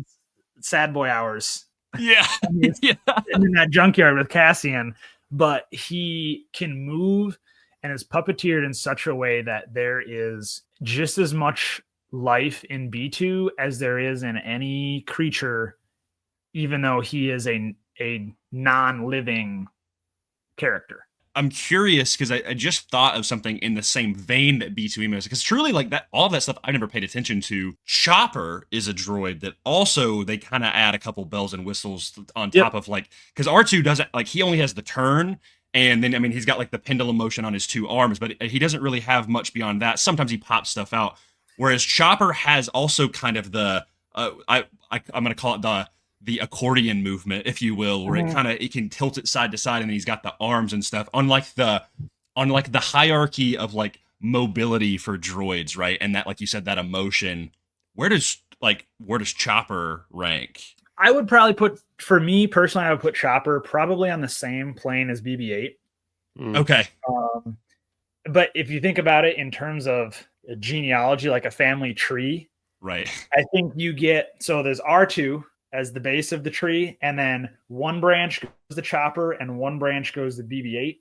sad boy hours. Yeah. In that junkyard with Cassian, but he can move and is puppeteered in such a way that there is just as much life in B2 as there is in any creature, even though he is a non-living character. I'm curious because I just thought of something in the same vein that B2 emo is, because truly, like, that, all that stuff I never paid attention to. Chopper is a droid that also they kind of add a couple bells and whistles on top of, like, because R2 doesn't, like, he only has the turn. And then, I mean, he's got like the pendulum motion on his 2 arms, but he doesn't really have much beyond that. Sometimes he pops stuff out. Whereas Chopper has also kind of the, I'm going to call it the accordion movement, if you will, where it can tilt it side to side, and then he's got the arms and stuff. Unlike the hierarchy of like mobility for droids, right? And that, like you said, that emotion. Where does Chopper rank? I would probably put, for me personally, I would put Chopper probably on the same plane as BB-8. Okay. But if you think about it in terms of a genealogy, like a family tree, right? I think you get, so there's R2 as the base of the tree, and then one branch goes to Chopper and one branch goes to BB-8,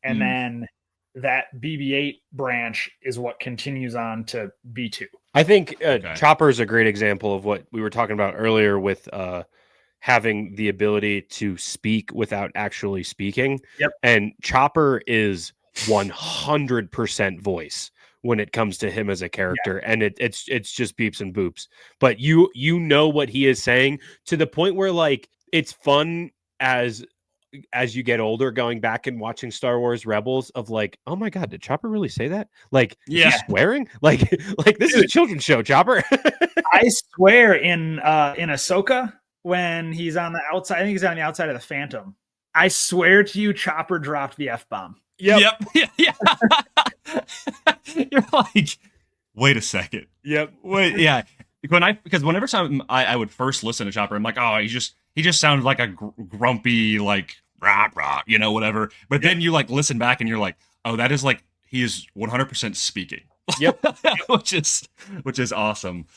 and then that BB-8 branch is what continues on to B2. I think Chopper is a great example of what we were talking about earlier with having the ability to speak without actually speaking. Yep. And Chopper is 100% voice when it comes to him as a character. Yeah. And it's just beeps and boops. But you know what he is saying, to the point where, like, it's fun as you get older, going back and watching Star Wars Rebels, of like, oh my God, did Chopper really say that? Like, is he swearing? Like this is a children's show, Chopper. I swear in Ahsoka, when he's on the outside, I think he's on the outside of the Phantom. I swear to you, Chopper dropped the F-bomb. Yep. Yeah. You're like, wait a second. Yep. Wait, yeah. Because whenever I would first listen to Chopper, I'm like, oh, he just sounded like a grumpy, like, rah, rah, whatever. But then you like listen back and you're like, oh, that is like, he is 100% speaking. Yep. which is awesome.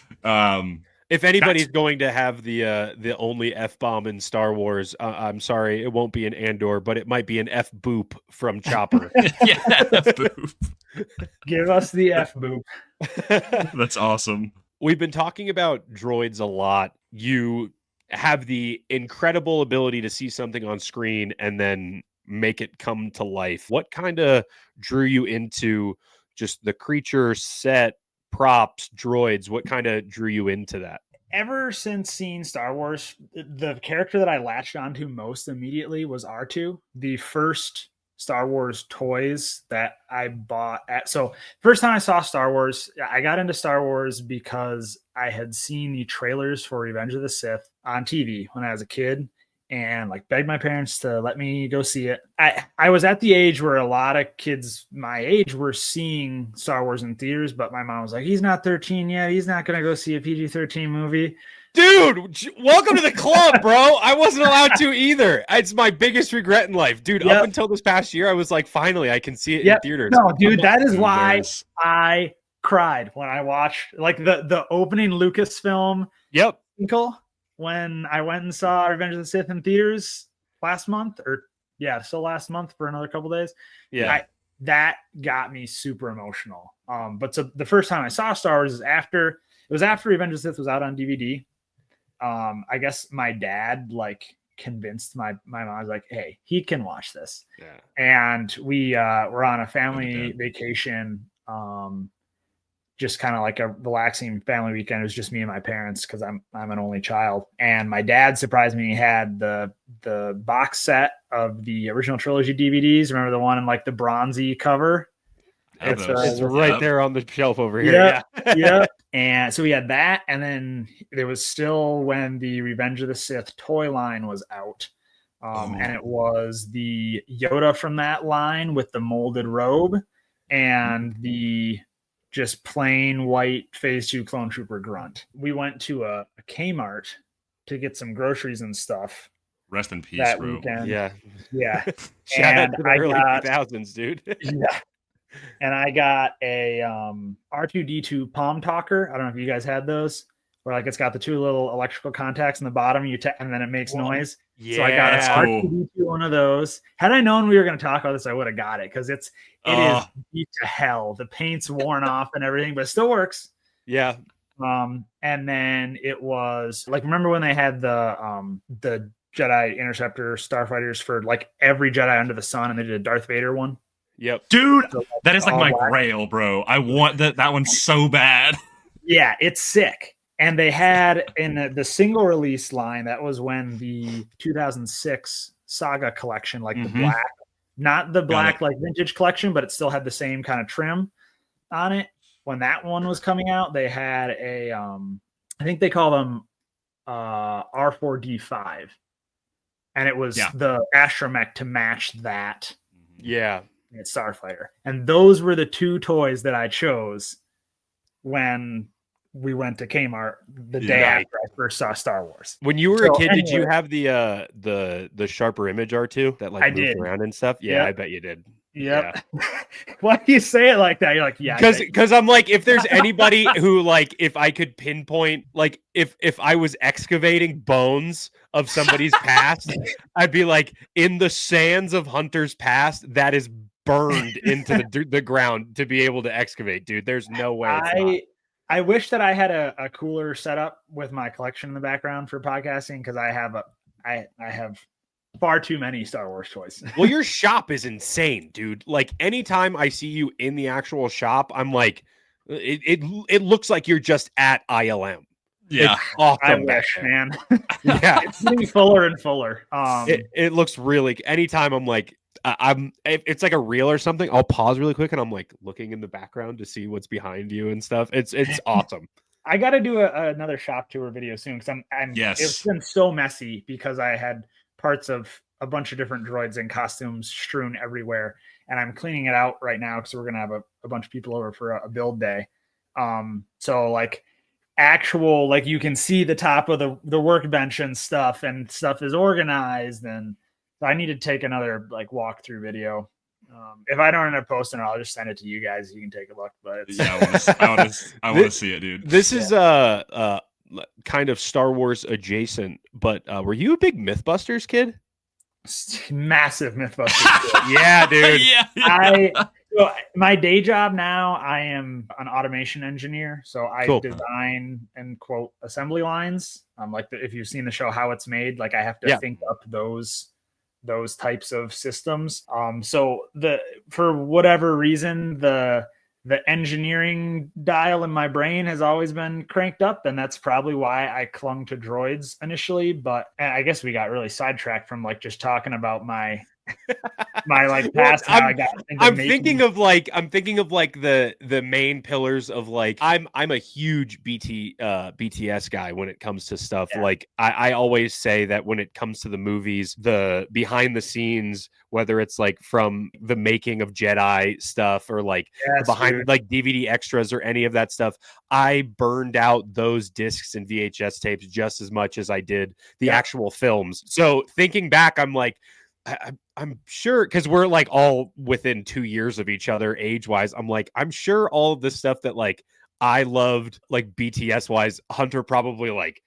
If anybody's going to have the only F-bomb in Star Wars, I'm sorry, it won't be an Andor, but it might be an F-boop from Chopper. Yeah, F-boop. Give us the F-boop. That's awesome. We've been talking about droids a lot. You have the incredible ability to see something on screen and then make it come to life. What kind of drew you into just the creature set, props, droids? What kind of drew you into that? Ever since seeing Star Wars, the character that I latched onto most immediately was R2. The first Star Wars toys that I bought so first time I saw Star Wars, I got into Star Wars because I had seen the trailers for Revenge of the Sith on TV when I was a kid, and like begged my parents to let me go see it. I was at the age where a lot of kids my age were seeing Star Wars in theaters, but my mom was like, he's not 13 yet. He's not going to go see a PG-13 movie. Dude, welcome to the club, bro. I wasn't allowed to either. It's my biggest regret in life. Dude, up until this past year, I was like, finally, I can see it in theaters. No, dude, that is why I cried when I watched like the opening Lucasfilm when I went and saw Revenge of the Sith in theaters last month, still last month for another couple days. Yeah. That got me super emotional. But so the first time I saw Star Wars is after Revenge of the Sith was out on DVD. I guess my dad like convinced my mom. I was like, hey, he can watch this. Yeah. And we were on a family vacation, just kind of like a relaxing family weekend. It was just me and my parents because I'm an only child. And my dad surprised me. He had the box set of the original trilogy DVDs. Remember the one in like the bronzy cover? It's right there on the shelf over here. Yeah. And so we had that, and then there was still when the Revenge of the Sith toy line was out, and it was the Yoda from that line with the molded robe and the just plain white Phase 2 Clone Trooper grunt. We went to a Kmart to get some groceries and stuff. Rest in peace, that bro. Weekend. Yeah. Shout out to the early 2000s, dude. Yeah. And I got a R2-D2 palm talker. I don't know if you guys had those, where like it's got the two little electrical contacts in the bottom, and then it makes noise. Yeah, so I got an R2-D2 one of those. Had I known we were going to talk about this, I would have got it because it is beat to hell. The paint's worn off and everything, but it still works. Yeah. And then it was like, remember when they had the Jedi Interceptor starfighters for like every Jedi under the sun, and they did a Darth Vader one? Yep. Dude, that is like my grail, bro. I want that one so bad. Yeah, it's sick. And they had in the single release line, that was when the 2006 Saga collection, like the black, not the black like vintage collection, but it still had the same kind of trim on it. When that one was coming out, they had a I think they call them R4D5. And it was the astromech to match that. Yeah. Starfighter. And those were the two toys that I chose when we went to Kmart the day after I first saw Star Wars. When you were a kid, did you have the sharper image R2 that like moved around and stuff? Yeah, I bet you did. Yep. Yeah. Why do you say it like that? You're like, yeah. Because I'm like, if there's anybody who like, if I could pinpoint, like if I was excavating bones of somebody's past, I'd be like, in the sands of Hunter's past, that is burned into the ground to be able to excavate, dude. There's no way. I wish that I had a cooler setup with my collection in the background for podcasting, because I have far too many Star Wars toys. Well, your shop is insane, dude. Like anytime I see you in the actual shop, I'm like, it looks like you're just at ILM. Yeah, awesome. I wish, man. Yeah, it's getting fuller and fuller. It looks really. Anytime I'm like, if it's like a reel or something, I'll pause really quick and I'm like looking in the background to see what's behind you and stuff. It's awesome. I got to do another shop tour video soon, because it's been so messy because I had parts of a bunch of different droids and costumes strewn everywhere, and I'm cleaning it out right now because we're gonna have a bunch of people over for a build day. So like actual, like you can see the top of the workbench and stuff is organized, and so I need to take another like walkthrough video. If I don't end up posting it, I'll just send it to you guys. You can take a look. But I want to see it, dude. This is kind of Star Wars adjacent, but were you a big Mythbusters kid? Massive Mythbusters kid. Yeah, dude. So my day job now, I am an automation engineer. So I design and quote assembly lines. Like if you've seen the show How It's Made, like I have to think up those types of systems. So for whatever reason, the engineering dial in my brain has always been cranked up, and that's probably why I clung to droids initially. But I guess we got really sidetracked from like just talking about my my like past. Well, how I got into I'm making... thinking of like the main pillars of like I'm a huge BTS guy when it comes to stuff. Yeah. Like I always say that when it comes to the movies, the behind the scenes, whether it's like from the making of Jedi stuff or like Yes, behind dude. like DVD extras or any of that stuff, I burned out those discs and VHS tapes just as much as I did the actual films. So thinking back, I'm like, I'm sure, because we're like all within 2 years of each other age wise. I'm like, I'm sure all of this stuff that like I loved, like BTS wise, Hunter probably like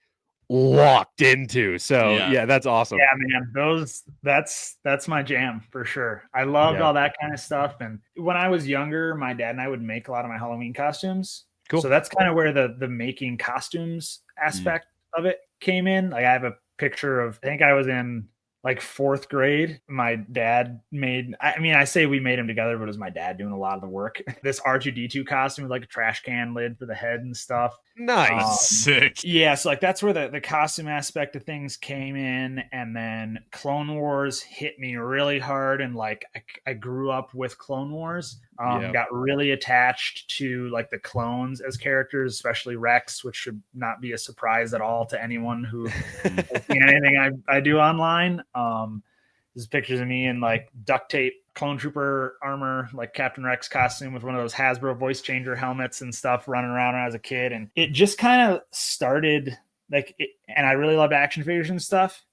walked into. So yeah, that's awesome. Yeah, man, that's my jam for sure. I loved all that kind of stuff. And when I was younger, my dad and I would make a lot of my Halloween costumes. Cool. So that's kind of where the making costumes aspect of it came in. Like I have a picture of, I think I was in like 4th grade. My dad made, I say we made him together, but it was my dad doing a lot of the work. This R2D2 costume with like a trash can lid for the head and stuff. Nice. Sick. Yeah, so like that's where the costume aspect of things came in. And then Clone Wars hit me really hard. And like I grew up with Clone Wars. Got really attached to like the clones as characters, especially Rex, which should not be a surprise at all to anyone who has seen anything I do online. There's pictures of me in like duct tape clone trooper armor, like Captain Rex costume with one of those Hasbro voice changer helmets and stuff, running around when I was a kid. And it just kind of started like and I really loved action figures and stuff.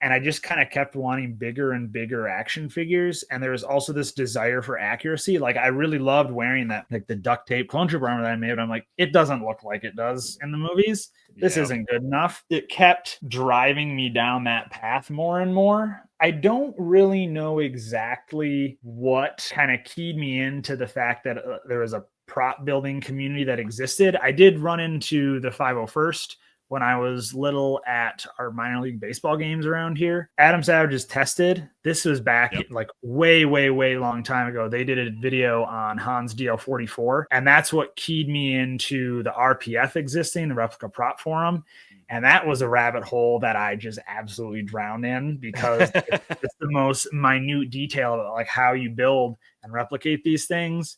And I just kind of kept wanting bigger and bigger action figures. And there was also this desire for accuracy. Like I really loved wearing that, like the duct tape clone trooper armor that I made. But I'm like, it doesn't look like it does in the movies. This isn't good enough. It kept driving me down that path more and more. I don't really know exactly what kind of keyed me into the fact that there was a prop building community that existed. I did run into the 501st when I was little at our minor league baseball games around here. Adam Savage is tested. This was back like way, way, way long time ago. They did a video on Han's DL44, and that's what keyed me into the RPF existing, the replica prop forum. And that was a rabbit hole that I just absolutely drowned in because it's the most minute detail about like how you build and replicate these things.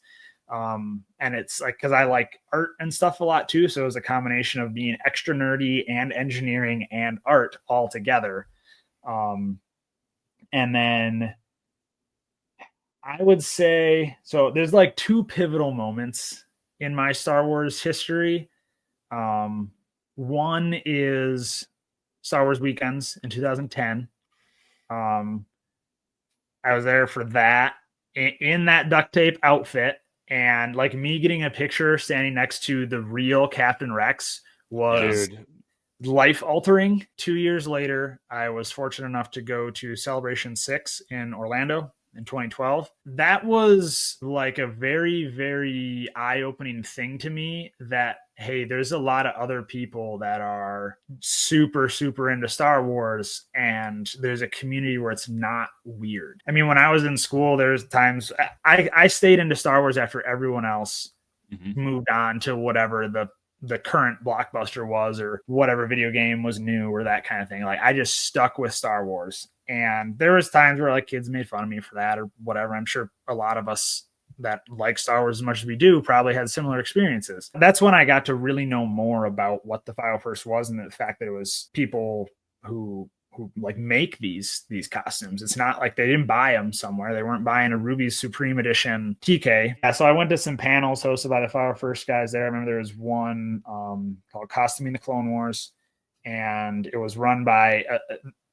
And it's like, cause I like art and stuff a lot too. So it was a combination of being extra nerdy and engineering and art all together. And then I would say, so there's like 2 pivotal moments in my Star Wars history. One is Star Wars Weekends in 2010. I was there for that in that duct tape outfit. And like me getting a picture standing next to the real Captain Rex was life altering. 2 years later, I was fortunate enough to go to Celebration 6 in Orlando in 2012. That was like a very, very eye-opening thing to me that, hey, there's a lot of other people that are super, super into Star Wars, and there's a community where it's not weird. I mean, when I was in school, there's times I stayed into Star Wars after everyone else moved on to whatever the current blockbuster was or whatever video game was new or that kind of thing. Like I just stuck with Star Wars. And there was times where like kids made fun of me for that or whatever. I'm sure a lot of us that like Star Wars as much as we do probably had similar experiences. That's when I got to really know more about what the 501st was and the fact that it was people who like make these costumes. It's not like they didn't buy them somewhere. They weren't buying a Ruby's Supreme Edition TK. Yeah, so I went to some panels hosted by the 501st guys there. I remember there was one called Costuming the Clone Wars, and it was run by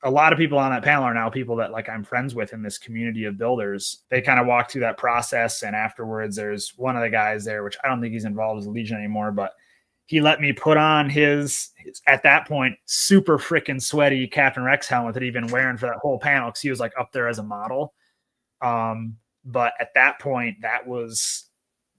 a lot of people on that panel are now people that like I'm friends with in this community of builders. They kind of walk through that process. And afterwards, there's one of the guys there, which I don't think he's involved as a Legion anymore, but he let me put on his at that point, super freaking sweaty Captain Rex helmet that he'd been wearing for that whole panel because he was like up there as a model. But at that point, that was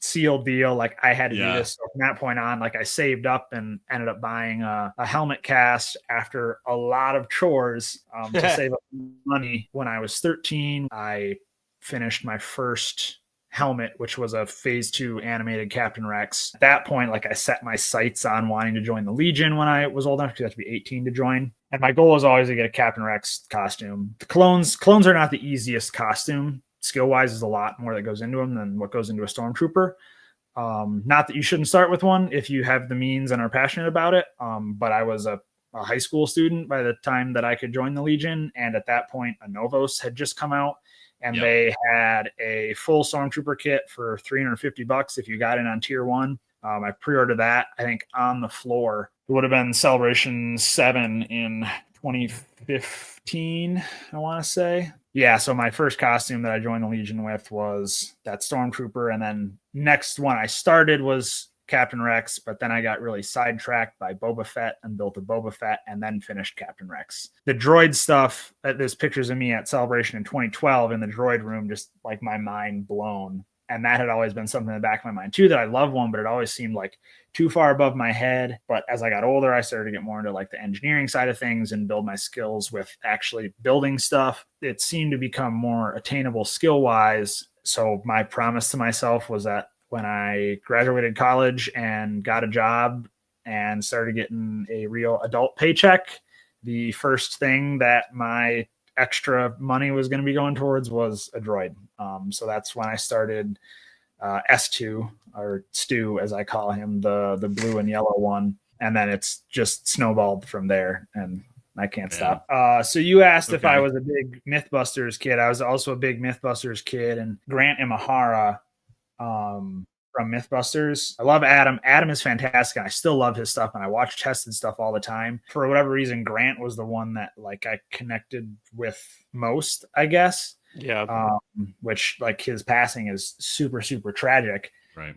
sealed deal. Like I had to do this. So from that point on, like I saved up and ended up buying a helmet cast after a lot of chores to save up money. When I was 13, I finished my first helmet, which was a phase 2 animated Captain Rex. At that point, like, I set my sights on wanting to join the Legion when I was old enough, because you have to be 18 to join. And my goal was always to get a Captain Rex costume. The clones are not the easiest costume. Skill wise, there's a lot more that goes into them than what goes into a Stormtrooper. Not that you shouldn't start with one if you have the means and are passionate about it. But I was a high school student by the time that I could join the Legion. And at that point, a Novos had just come out, and they had a full Stormtrooper kit for $350 if you got in on tier 1. I pre-ordered that, I think, on the floor. It would have been Celebration 7 in 2015, I want to say. Yeah, so my first costume that I joined the Legion with was that Stormtrooper, and then next one I started was Captain Rex, but then I got really sidetracked by Boba Fett and built a Boba Fett, and then finished Captain Rex. The droid stuff, there's pictures of me at Celebration in 2012 in the droid room, just like my mind blown. And that had always been something in the back of my mind too, that I love one, but it always seemed like too far above my head. But as I got older, I started to get more into like the engineering side of things and build my skills with actually building stuff. It seemed to become more attainable skill wise. So my promise to myself was that when I graduated college and got a job and started getting a real adult paycheck, the first thing that my extra money was going to be going towards was a droid. So that's when I started S2, or Stu as I call him, the blue and yellow one. And then it's just snowballed from there, and I can't stop. So you asked if I was a big Mythbusters kid. I was also a big Mythbusters kid, and Grant Imahara from Mythbusters. I love Adam. Adam is fantastic. I still love his stuff, and I watch tested stuff all the time. For whatever reason, Grant was the one that like I connected with most, I guess. Yeah. Which, like, his passing is super, super tragic. Right.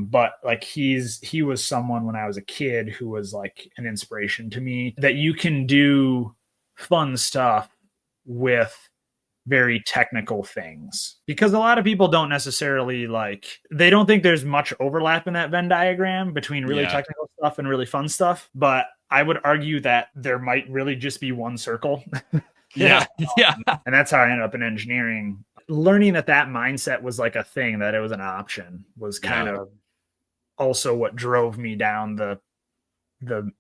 But like he was someone when I was a kid who was like an inspiration to me, that you can do fun stuff with very technical things, because a lot of people don't necessarily they don't think there's much overlap in that Venn diagram between really technical stuff and really fun stuff. But I would argue that there might really just be one circle. Yeah. And that's how I ended up in engineering. Learning that mindset was like a thing, that it was an option, was kind of also what drove me down the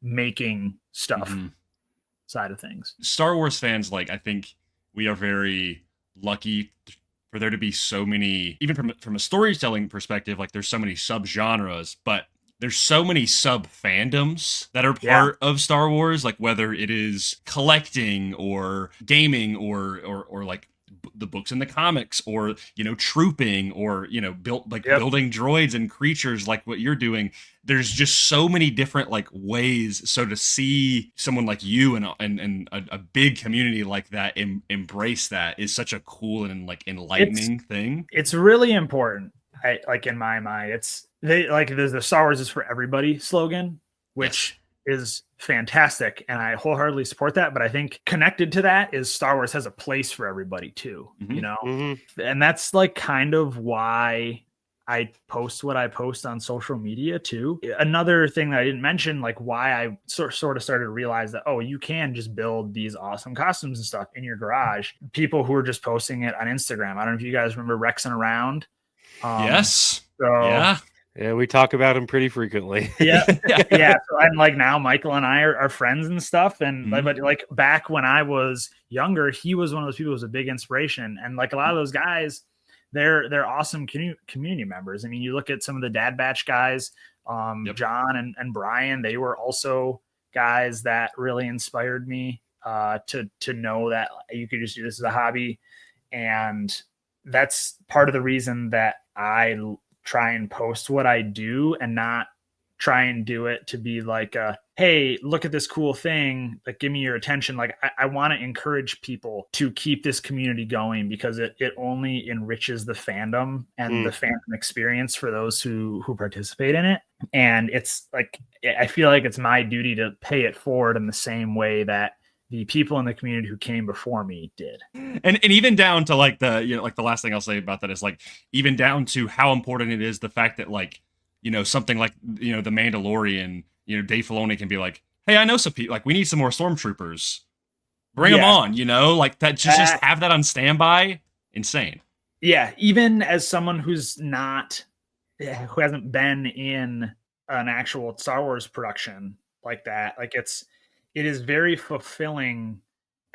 making stuff side of things. Star Wars fans, I think we are very lucky for there to be so many, even from a storytelling perspective, there's so many subgenres, but there's so many sub fandoms that are part of Star Wars, whether it is collecting or gaming or the books and the comics, or trooping, or building droids and creatures like what you're doing. There's just so many different ways. So to see someone like you and a big community like that embrace that is such a cool and enlightening thing. It's really important. In my mind, there's the Star Wars is for everybody slogan, which is fantastic, and I wholeheartedly support that. But I think connected to that is Star Wars has a place for everybody too, and that's kind of why I post what I post on social media too. Another thing that I didn't mention, why I sort of started to realize that, you can just build these awesome costumes and stuff in your garage. People who are just posting it on Instagram. I don't know if you guys remember Rexing Around. Yes. So, yeah, we talk about him pretty frequently. Yeah. So, and now Michael and I are friends and stuff. And but back when I was younger, he was one of those people who was a big inspiration. And a lot of those guys, they're awesome community members. I mean, you look at some of the Dad Batch guys, John and Brian. They were also guys that really inspired me to know that you could just do this as a hobby. And that's part of the reason that I try and post what I do, and not try and do it to be hey, look at this cool thing, give me your attention. I want to encourage people to keep this community going, because it only enriches the fandom and the fandom experience for those who participate in it. And it's I feel like it's my duty to pay it forward in the same way that the people in the community who came before me did. And even down to the last thing I'll say about that is even down to how important it is, the fact that something the Mandalorian, Dave Filoni can be hey, I know some people, we need some more stormtroopers, bring them on, that, just have that on standby. Insane. Yeah, even as someone who hasn't been in an actual Star Wars production like that, like it is very fulfilling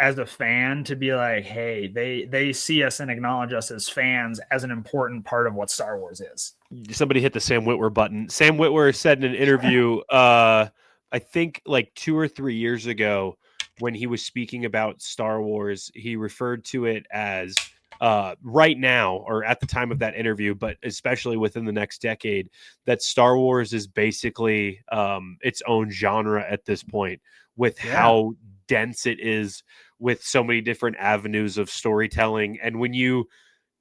as a fan to be like, hey, they see us and acknowledge us as fans as an important part of what Star Wars is. Somebody hit the Sam Witwer button. Sam Witwer said in an interview, I think like 2 or 3 years ago, when he was speaking about Star Wars, he referred to it as right now, or at the time of that interview, but especially within the next decade, that Star Wars is basically its own genre at this point, with how dense it is, with so many different avenues of storytelling. And when you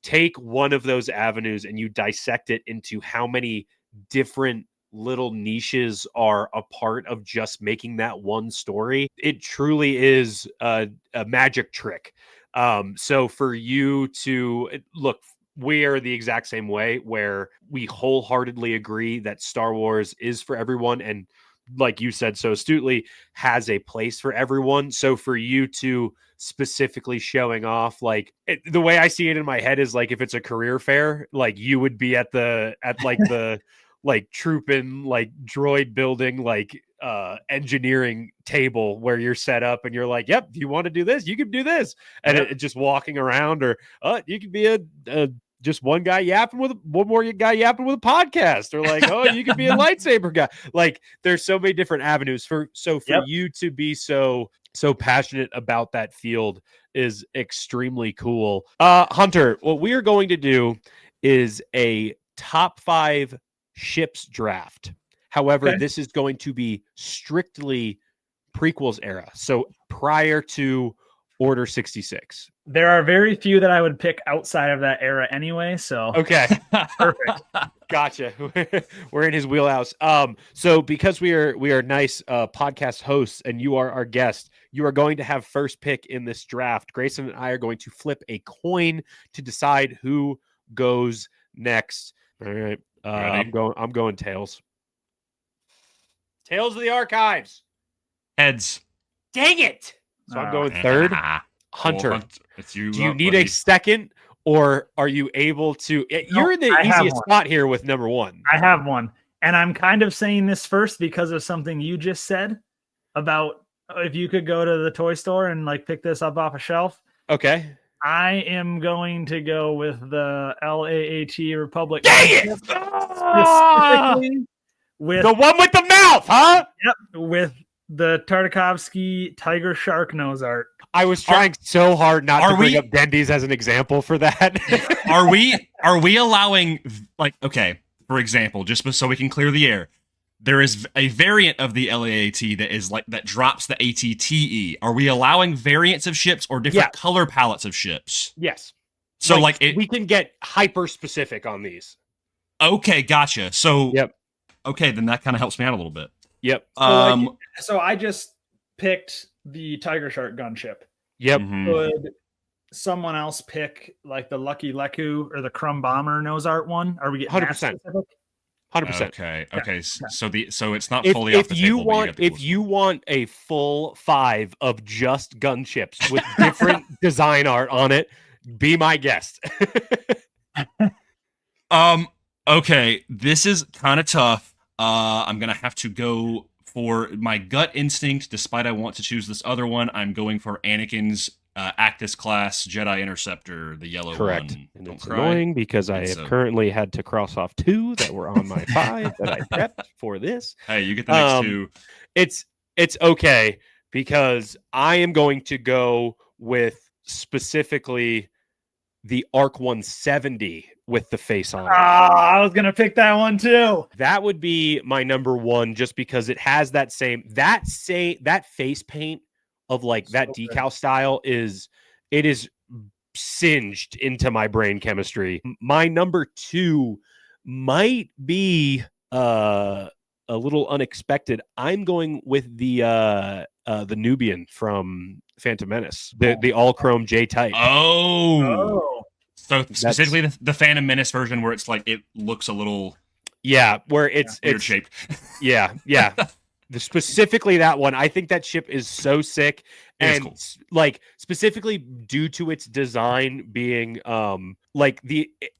take one of those avenues and you dissect it into how many different little niches are a part of just making that one story, it truly is a magic trick. So for you to look, we are the exact same way, where we wholeheartedly agree that Star Wars is for everyone, and like you said so astutely, has a place for everyone. So for you to specifically showing off, like the way I see it in my head is like, if it's a career fair, like you would be at the like trooping, like droid building, like engineering table where you're set up and you're like, yep, do you want to do this? You can do this. And it just walking around, or you could be a just one guy yapping with one more guy yapping with a podcast, or like, oh, you could be a lightsaber guy. Like there's so many different avenues for you to be so passionate about that field is extremely cool. Hunter, what we are going to do is a top 5 ships draft. However, this is going to be strictly prequels era, so prior to Order 66. There are very few that I would pick outside of that era anyway, so okay. Perfect. Gotcha. We're in his wheelhouse. So because we are nice podcast hosts and you are our guest, you are going to have first pick in this draft. Grayson and I are going to flip a coin to decide who goes next. All right. I'm going tails. Tales of the Archives. Heads. Dang it. So I'm going third. Hunter, well, it's you. Do you need a second, or are you able to? You're in the easiest spot here with number 1. I have one. And I'm kind of saying this first because of something you just said about if you could go to the toy store and like pick this up off a shelf. Okay. I am going to go with the LAAT Republic. Dang it! Specifically with the one with the mouth, huh? Yep, with the Tartakovsky Tiger Shark nose art. I was trying so hard not to bring up Dendy's as an example for that. Are we allowing, like, okay, for example, just so we can clear the air, there is a variant of the LAAT that is like that drops the ATTE. Are we allowing variants of ships or different color palettes of ships? Yes. So we can get hyper specific on these. Okay, gotcha. So yep. Okay, then that kind of helps me out a little bit. Yep. So I just picked the Tiger Shark gunship. Yep. Could someone else pick like the Lucky Leku or the Crumb Bomber nose art one? Are we getting 100%? 100%. Okay. Okay. So it's not fully off the table. If you want a full 5 of just gunships with different design art on it, be my guest. Okay. This is kind of tough. I'm gonna have to go for my gut instinct. Despite I want to choose this other one, I'm going for Anakin's Actus class Jedi Interceptor, the yellow one. And it's annoying because I have currently had to cross off 2 that were on my 5 that I prepped for this. Hey, you get the next 2. It's okay because I am going to go with specifically the ARC 170 with the face on it. I was going to pick that one too. That would be my number 1 just because it has that face paint of like that decal style is singed into my brain chemistry. My number 2 might be a little unexpected. I'm going with the Nubian from Phantom Menace, the all chrome J type. Oh. So specifically the Phantom Menace version where it's like it looks a little where it's weird shaped. Yeah. Specifically that one. I think that ship is so sick, and cool. like specifically due to its design being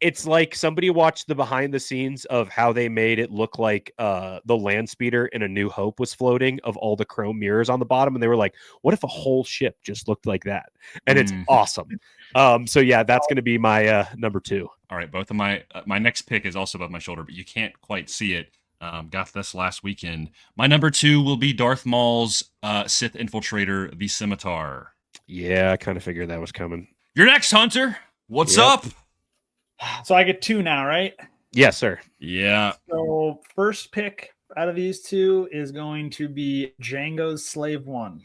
it's like somebody watched the behind the scenes of how they made it look like the land speeder in A New Hope was floating, of all the chrome mirrors on the bottom, and they were like, what if a whole ship just looked like that? And it's awesome. So yeah, that's going to be my number 2. All right, both of my next pick is also above my shoulder, but you can't quite see it. Got this last weekend. My number 2 will be Darth Maul's Sith Infiltrator, the Scimitar. Yeah, I kind of figured that was coming. You're next, Hunter. What's up? So I get 2 now, right? Yes, sir. Yeah. So first pick out of these 2 is going to be Django's Slave 1.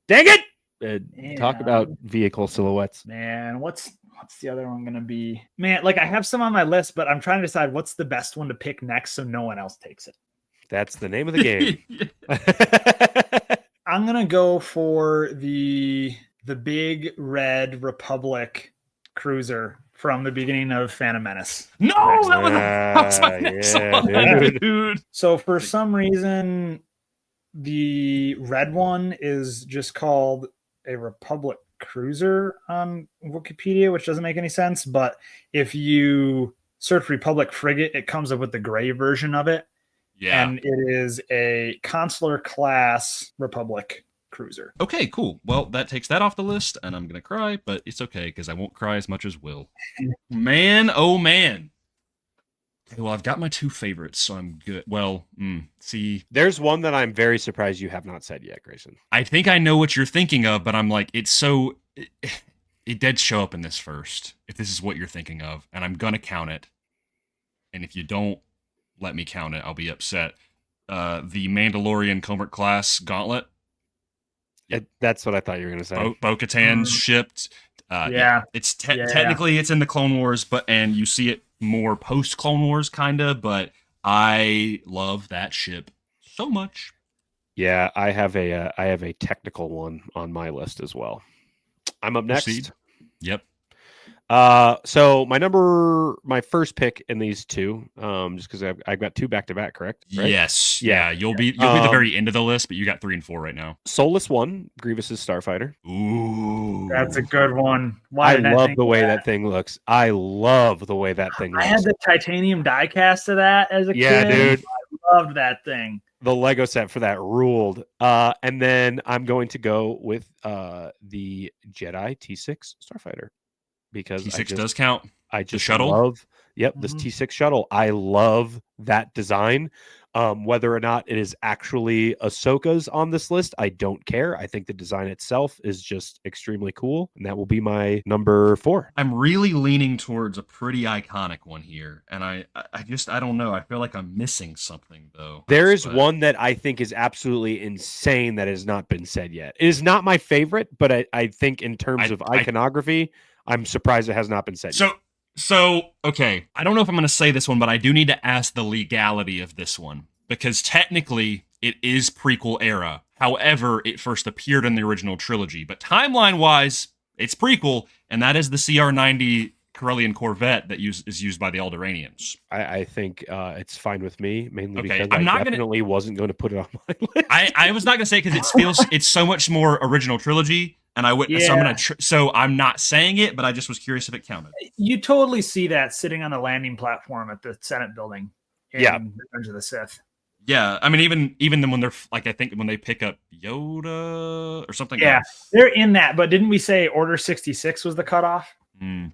Dang it! Talk about vehicle silhouettes. Man, what's the other one gonna be? Man, like I have some on my list, but I'm trying to decide what's the best one to pick next so no one else takes it. That's the name of the game. I'm gonna go for the big red Republic cruiser from the beginning of Phantom Menace. No, that was my next one, dude. So for some reason, the red one is just called a Republic cruiser on Wikipedia, which doesn't make any sense. But if you search Republic frigate, it comes up with the gray version of it. Yeah. And it is a consular class Republic cruiser. Okay, cool. Well, that takes that off the list, and I'm going to cry, but it's okay because I won't cry as much as Will. Man, oh man. Okay, well, I've got my 2 favorites, so I'm good. Well, see. There's one that I'm very surprised you have not said yet, Grayson. I think I know what you're thinking of, but I'm like, it's so... It did show up in this first, if this is what you're thinking of, and I'm going to count it. And if you don't let me count it, I'll be upset. The Mandalorian Comert class gauntlet. That's what I thought you were going to say. Bo-Katan's shipped. It's technically it's in the Clone Wars, and you see it more post Clone Wars, kind of. But I love that ship so much. Yeah, I have a technical one on my list as well. I'm up next. Proceed. Yep. So my first pick in these 2, just because I've got 2 back-to-back, correct? Right? Yes. Yeah. You'll be the very end of the list, but you got 3 and 4 right now. Soulless 1, Grievous's Starfighter. Ooh, that's a good one. I love the way that thing looks. I love the way that thing looks. I had the titanium diecast of that as a kid. Yeah, dude. I loved that thing. The Lego set for that ruled. And then I'm going to go with the Jedi T6 Starfighter. Because T6 does count. I just shuttle? love this T6 shuttle. I love that design. Whether or not it is actually Ahsoka's on this list, I don't care. I think the design itself is just extremely cool, and that will be my number 4. I'm really leaning towards a pretty iconic one here, and I don't know. I feel like I'm missing something though. There is one that I think is absolutely insane that has not been said yet. It is not my favorite, but I think in terms of iconography, I'm surprised it has not been said yet. So, okay, I don't know if I'm going to say this one, but I do need to ask the legality of this one, because technically it is prequel era. However, it first appeared in the original trilogy, but timeline-wise, it's prequel, and that is the CR-90 Corellian Corvette that is used by the Alderaanians. I think it's fine with me, mainly Okay, because I definitely wasn't going to put it on my list. I was not going to say because it's so much more original trilogy. And I witnessed. Yeah. So I'm not saying it, but I just was curious if it counted. You totally see that sitting on the landing platform at the Senate building. In Revenge of the Sith. Yeah, I mean, even then when they're like, I think when they pick up Yoda or something. Yeah, they're in that. But didn't we say Order 66 was the cutoff?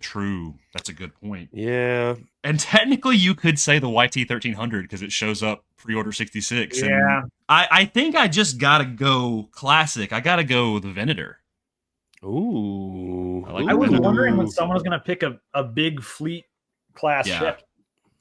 True. That's a good point. Yeah. And technically, you could say the YT 1300 because it shows up pre-Order 66. Yeah. And I think I just gotta go classic. I gotta go the Venator. Ooh. I was wondering when someone was going to pick a big fleet class ship.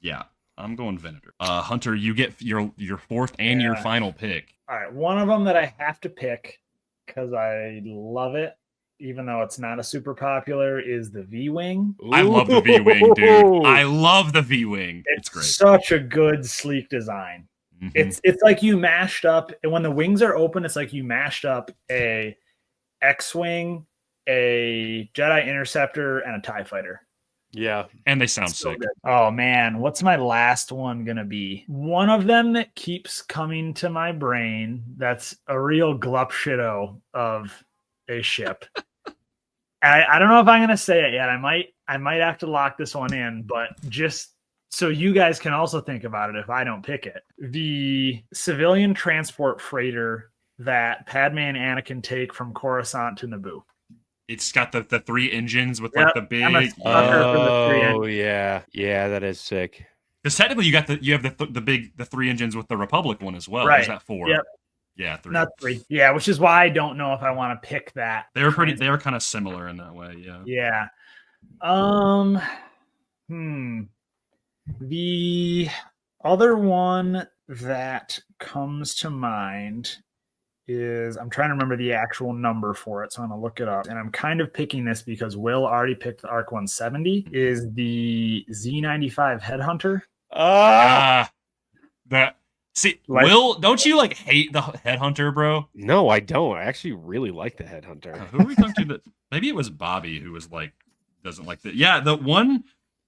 Yeah. I'm going Venator. Hunter, you get your 4th and your final pick. All right. One of them that I have to pick because I love it, even though it's not a super popular, is the V-Wing. I love the V-Wing, dude. I love the V-Wing. It's great. Such a good, sleek design. It's like you mashed up, and when the wings are open, it's like you mashed up a X-Wing, a Jedi Interceptor, and a TIE Fighter. Yeah. And they sound sick. Good. Oh man, what's my last one gonna be? One of them that keeps coming to my brain that's a real glup shitto of a ship. I don't know if I'm gonna say it yet. I might have to lock this one in, but just so you guys can also think about it if I don't pick it. The civilian transport freighter that Padme and Anakin take from Coruscant to Naboo. It's got the 3 engines with like the big. Oh yeah, that is sick. Because technically, you have the 3 engines with the Republic one as well. Right. Is that 4? Yep. Yeah, 3. Not 3. Yeah, which is why I don't know if I want to pick that. They were kind of similar in that way. Yeah. Yeah. The other one that comes to mind is, I'm trying to remember the actual number for it, so I'm going to look it up. And I'm kind of picking this because Will already picked the ARC 170, is the Z95 Headhunter. Will, don't you like hate the Headhunter, bro? No, I don't. I actually really like the Headhunter. Who are we talking to? Maybe it was Bobby who was like, doesn't like that. Yeah, the one.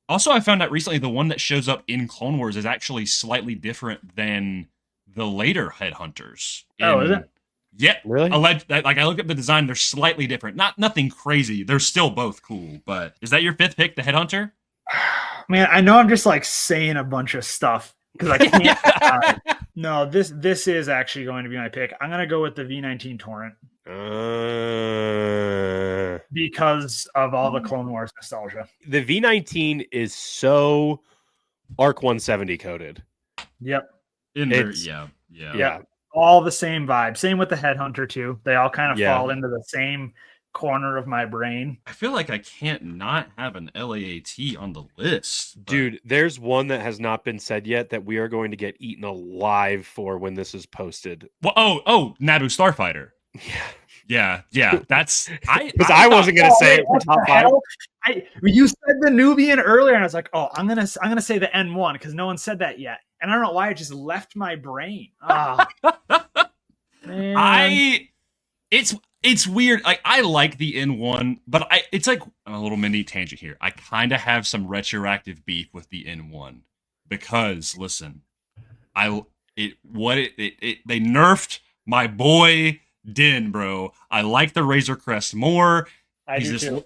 Also, I found out recently the one that shows up in Clone Wars is actually slightly different than the later Headhunters. Is it? Yeah, really. Like I looked at the design; they're slightly different. Nothing crazy. They're still both cool. But is that your 5th pick, the Headhunter? Man, I know I'm just like saying a bunch of stuff because I can't. No, this is actually going to be my pick. I'm going to go with the V19 Torrent because of all the Clone Wars nostalgia. The V19 is so ARC 170 coded. Yep. Yeah. All the same vibe. Same with the Headhunter too. They all kind of fall into the same corner of my brain. I feel like I can't not have an LAAT on the list. Dude, there's one that has not been said yet that we are going to get eaten alive for when this is posted. Well, Naboo Starfighter. Yeah. That's I wasn't gonna say it for top 5. You said the Nubian earlier, and I was like, oh, I'm gonna say the N1 because no one said that yet, and I don't know why it just left my brain. Man. It's weird. Like I like the N1, but it's like a little mini tangent here. I kind of have some retroactive beef with the N1 because listen, they nerfed my boy Din, bro. I like the Razor Crest more. I do too.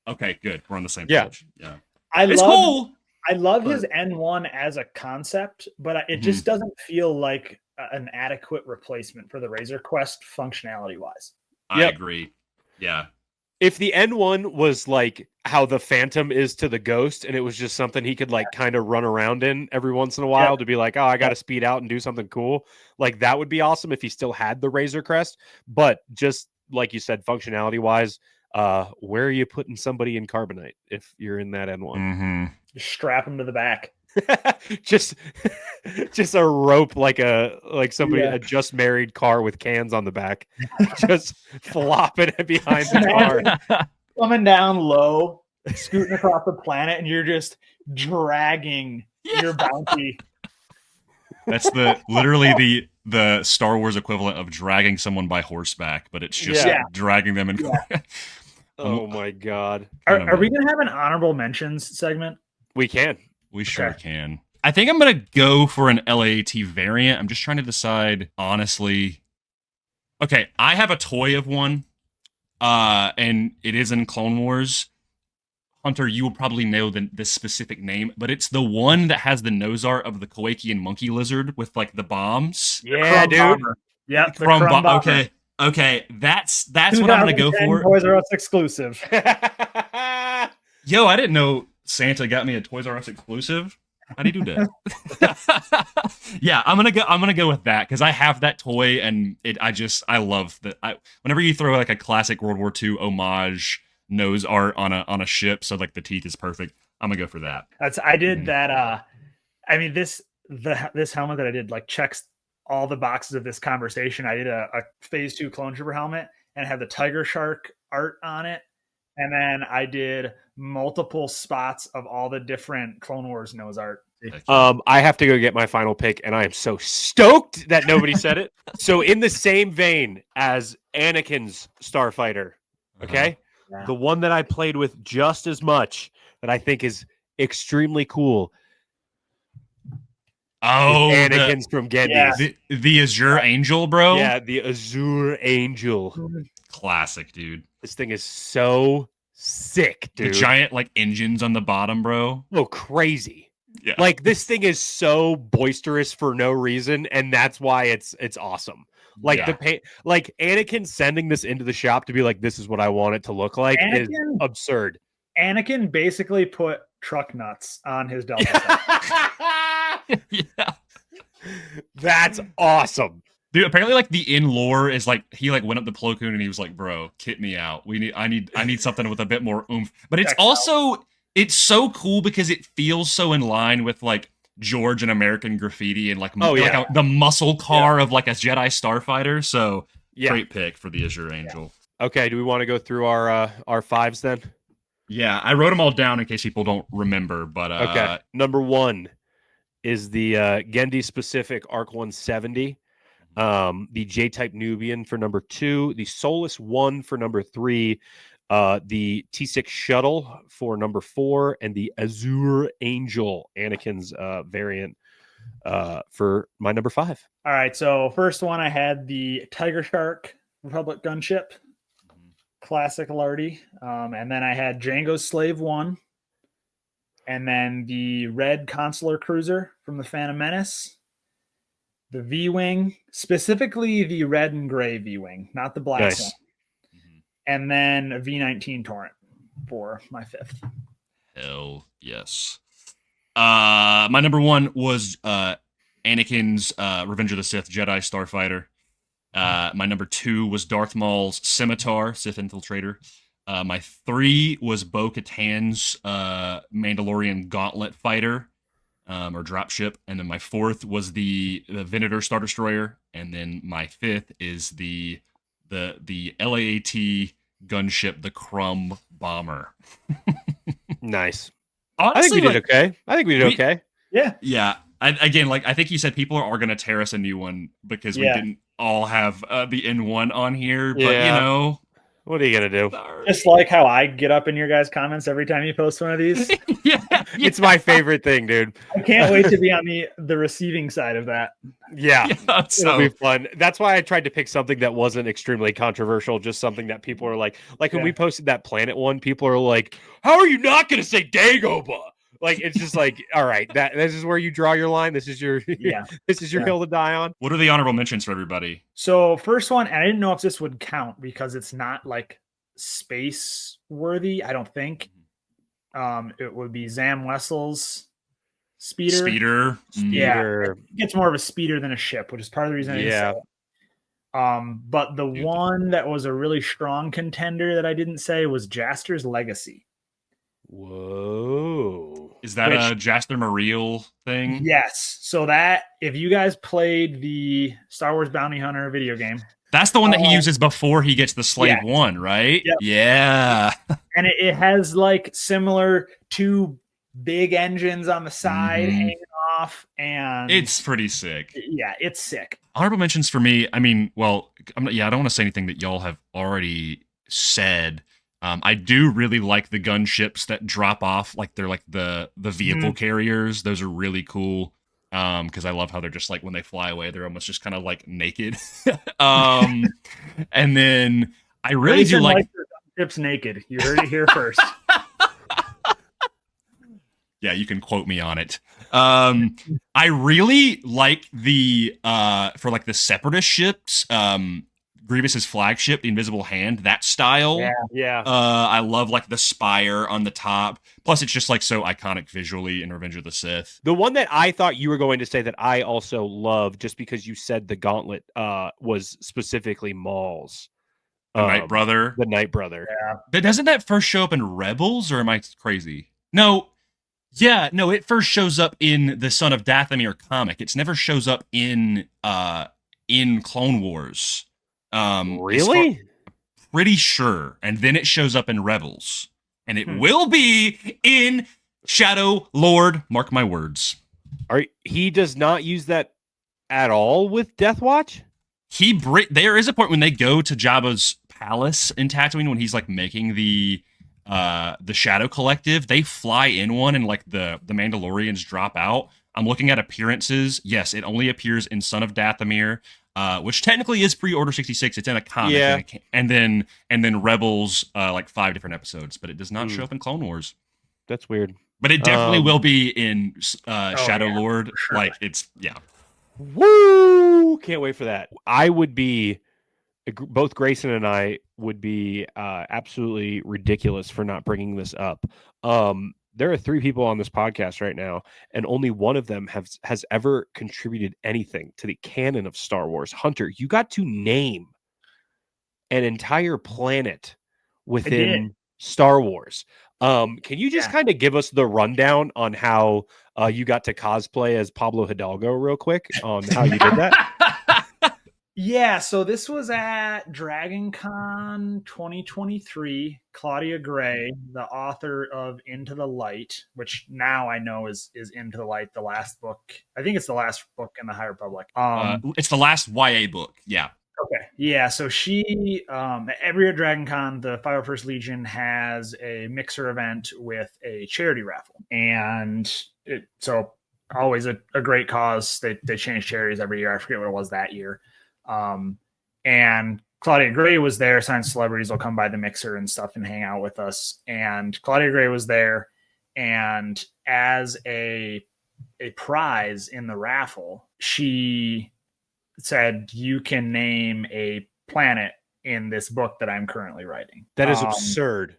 Okay, good. We're on the same page. Yeah. It's cool. I love his N1 as a concept, but it just doesn't feel like an adequate replacement for the Razor Quest functionality wise. I agree. Yeah. If the N1 was like how the Phantom is to the Ghost, and it was just something he could like kind of run around in every once in a while to be like, oh, I got to speed out and do something cool. Like that would be awesome if he still had the Razor Crest. But just like you said, functionality wise, where are you putting somebody in Carbonite if you're in that N1? Mm-hmm. Just strap him to the back. just a rope like somebody a just married car with cans on the back, just flopping it behind the car, coming down low, scooting across the planet, and you're just dragging your bounty. That's literally the Star Wars equivalent of dragging someone by horseback, but it's just dragging them in. Oh my god! Are we gonna have an honorable mentions segment? We can. We sure can. I think I'm going to go for an LAAT variant. I'm just trying to decide, honestly. Okay, I have a toy of one, and it is in Clone Wars. Hunter, you will probably know the specific name, but it's the one that has the nose art of the Kowakian monkey lizard with, like, the bombs. Yeah, dude. Yeah, okay, that's what I'm going to go for. Toys R Us exclusive. Yo, I didn't know Santa got me a Toys R Us exclusive. How do you do that? Yeah, I'm gonna go with that because I have that toy and I love that. Whenever you throw like a classic World War II homage nose art on a ship, so like the teeth is perfect, I'm gonna go for that. I did that. I mean this helmet that I did like checks all the boxes of this conversation. I did a Phase 2 Clone Trooper helmet and had the tiger shark art on it. And then I did multiple spots of all the different Clone Wars nose art. I have to go get my final pick, and I am so stoked that nobody said it. So in the same vein as Anakin's Starfighter, okay? The one that I played with just as much that I think is extremely cool. Oh, Anakin's from Gendy's. The Azure Angel, bro. Yeah, the Azure Angel. Classic, dude. This thing is so sick, dude. The giant like engines on the bottom, bro. Oh, crazy. Yeah. Like this thing is so boisterous for no reason, and that's why it's awesome. Like like Anakin sending this into the shop to be like, this is what I want it to look like is absurd. Anakin basically put truck nuts on his Delta. Yeah. That's awesome. Dude, apparently like the in lore is like he like went up to Plo Koon and he was like, bro, kit me out. I need something with a bit more oomph. But it's it's so cool because it feels so in line with like George and American Graffiti and like, the muscle car of like a Jedi starfighter. So great pick for the Azure Angel. Yeah. Okay, do we want to go through our fives then? Yeah, I wrote them all down in case people don't remember. But okay, number 1 is the Gendy specific Arc 170. The J-Type Nubian for number 2, the Solus 1 for number 3, the T6 Shuttle for number 4, and the Azure Angel, Anakin's variant, for my number 5. All right, so first one I had the Tiger Shark Republic gunship, classic Lardy, and then I had Django's Slave 1, and then the red Consular Cruiser from the Phantom Menace, the V-Wing, specifically the red and gray V-Wing, not the black one. And then a V-19 Torrent for my 5th. Hell yes. My number 1 was Anakin's Revenge of the Sith Jedi Starfighter. My number 2 was Darth Maul's Scimitar Sith Infiltrator. My 3 was Bo-Katan's Mandalorian Gauntlet Fighter. Or dropship, and then my 4th was the Venator Star Destroyer, and then my 5th is the LAAT gunship, the Crumb Bomber. Nice. Honestly, I think we did okay. I think we did okay. Yeah. I think you said people are going to tear us a new one because we didn't all have the N1 on here, but you know. What are you going to do? Just like how I get up in your guys' comments every time you post one of these. It's my favorite thing, dude. I can't wait to be on the receiving side of that. Yeah, it'll be fun. That's why I tried to pick something that wasn't extremely controversial, just something that people are like when we posted that Planet one, people are like, how are you not going to say Dagobah? Like, it's just like, all right, this is where you draw your line. This is your this is your hill to die on. What are the honorable mentions for everybody? So first one, and I didn't know if this would count because it's not like space worthy. I don't think. It would be Zam Wessel's speeder. Yeah, it's more of a speeder than a ship, which is part of the reason I didn't say it. But the one that was a really strong contender that I didn't say was Jaster's Legacy. Whoa. Is that a Jaster Mariel thing? Yes. So that, if you guys played the Star Wars Bounty Hunter video game. That's the one that he uses before he gets the Slave 1, right? Yep. Yeah. And it has like similar 2 big engines on the side hanging off. And it's pretty sick. Yeah, it's sick. Honorable mentions for me. I mean, well, I don't want to say anything that y'all have already said. I do really like the gunships that drop off, like they're like the vehicle carriers. Those are really cool. Because I love how they're just like when they fly away, they're almost just kind of like naked. And then I really do like gunships naked. You heard it here first. Yeah, you can quote me on it. I really like the for like the Separatist ships. Grievous's flagship, the Invisible Hand, that style. Yeah. I love like the spire on the top. Plus, it's just like so iconic visually in Revenge of the Sith. The one that I thought you were going to say that I also love, just because you said the Gauntlet, was specifically Maul's. The Night Brother. The Night Brother. Yeah. Doesn't that first show up in Rebels, or am I crazy? No. Yeah, no, it first shows up in the Son of Dathomir comic. It never shows up in Clone Wars. Really? Pretty sure. And then it shows up in Rebels. And it will be in Shadow Lord. Mark my words. He does not use that at all with Death Watch? There is a point when they go to Jabba's palace in Tatooine when he's like making the the Shadow Collective. They fly in one, and like the Mandalorians drop out. I'm looking at appearances. Yes, it only appears in Son of Dathomir, which technically is pre-Order 66. It's in a comic, Yeah. and then Rebels, like 5 different episodes, but it does not show up in Clone Wars. That's weird. But it definitely will be in Shadow Lord. Sure. Like it's Woo! Can't wait for that. I would be, both Grayson and I would be absolutely ridiculous for not bringing this up. There are 3 people on this podcast right now, and only one of them has ever contributed anything to the canon of Star Wars. Hunter, you got to name an entire planet within Star Wars. Can you just kind of give us the rundown on how you got to cosplay as Pablo Hidalgo real quick on how you did that? Yeah, so this was at Dragon Con 2023. Claudia Gray, the author of Into the Light, which now I know is Into the Light, the last book. I think it's the last book in the High Republic. it's the last YA book. Yeah. Okay. Yeah. So she, every year at Dragon Con, the 501st Legion has a mixer event with a charity raffle. And so always a great cause. They change charities every year. I forget what it was that year. And Claudia Gray was there. Science celebrities will come by the mixer and stuff and hang out with us. And Claudia Gray was there. And as a prize in the raffle, she said, you can name a planet in this book that I'm currently writing. That is absurd.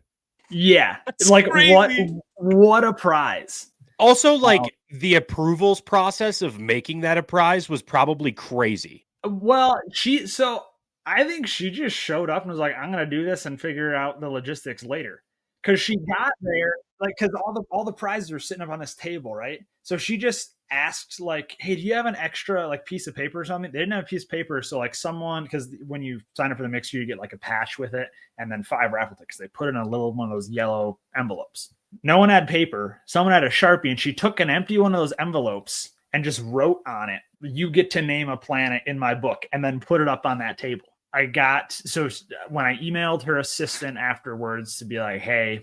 Yeah. That's like crazy. what a prize. Also, like the approvals process of making that a prize was probably crazy. Well, I think she just showed up and was like, I'm going to do this and figure out the logistics later. Cause she got there, like, cause all the prizes were sitting up on this table. Right. So she just asked like, hey, do you have an extra like piece of paper or something? They didn't have a piece of paper. So like cause when you sign up for the mixer, you get like a patch with it and then 5 raffle tickets. They put in a little one of those yellow envelopes. No one had paper. Someone had a Sharpie and she took an empty one of those envelopes and just wrote on it, you get to name a planet in my book, and then put it up on that table. So when I emailed her assistant afterwards to be like, hey,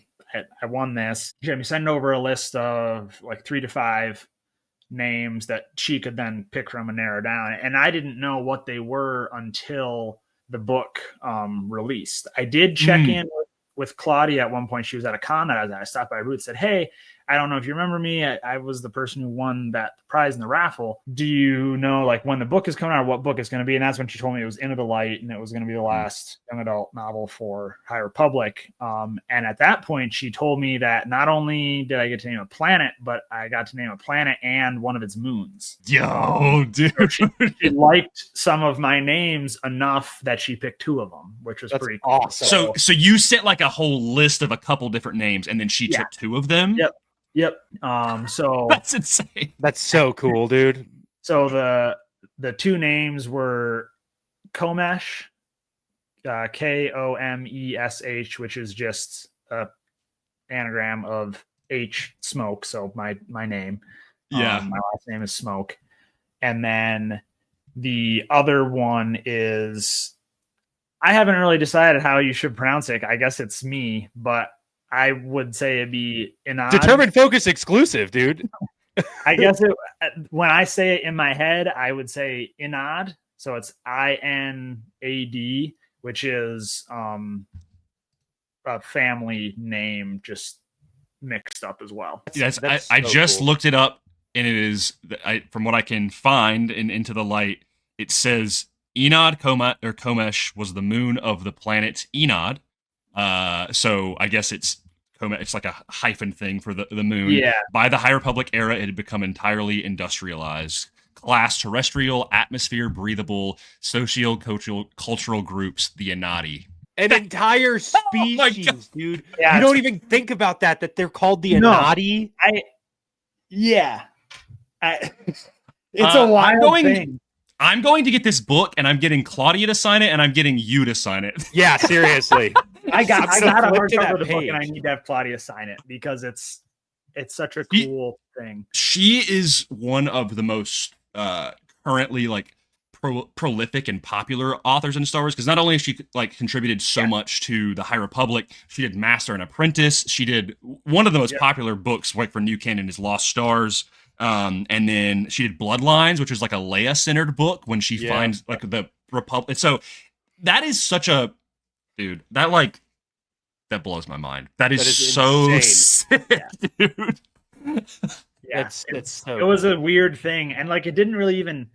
I won this, she had me send over a list of like 3 to 5 names that she could then pick from and narrow down. And I didn't know what they were until the book released. I did check in with Claudia at one point. She was at a con that I was at. I stopped by her booth, said, hey, I don't know if you remember me. I was the person who won that prize in the raffle. Do you know like when the book is coming out or what book it's going to be? And that's when she told me it was Into the Light and it was going to be the last young adult novel for High Republic. And at that point, she told me that not only did I get to name a planet, but I got to name a planet and one of its moons. Yo, dude. So she liked some of my names enough that she picked 2 of them, which was pretty cool. Awesome. So you sent like a whole list of a couple different names and then she took 2 of them? Yep. So that's insane. That's so cool, dude. So the 2 names were Komesh, Komesh, which is just a anagram of H smoke. So my name. Yeah. My last name is Smoke. And then the other one is, I haven't really decided how you should pronounce it. I guess it's me, but I would say it'd be Inad. Determined Focus exclusive, dude. I guess when I say it in my head, I would say Inad. So it's INAD, which is a family name just mixed up as well. Yes, I just looked it up, and it is, from what I can find in Into the Light, it says Enad Komesh was the moon of the planet Enad. So I guess it's like a hyphen thing for the moon. Yeah. By the High Republic era, it had become entirely industrialized. Class terrestrial, atmosphere breathable, socio-cultural groups, the Enadi. An entire species, dude. Yeah, you don't even think about that they're called the Enadi. It's a wild thing. I'm going to get this book, and I'm getting Claudia to sign it, and I'm getting you to sign it. Yeah, seriously. I got a hardcover of the book, and I need to have Claudia sign it because it's such a cool thing. She is one of the most currently like prolific and popular authors in Star Wars, because not only has she like contributed so much to the High Republic, she did Master and Apprentice. She did one of the most popular books like for new canon is Lost Stars. And then she did Bloodlines, which is like a Leia centered book when she finds like the Republic. So that is such a dude that blows my mind. That is so sick, dude. Yeah, it was a weird thing, and like it didn't really even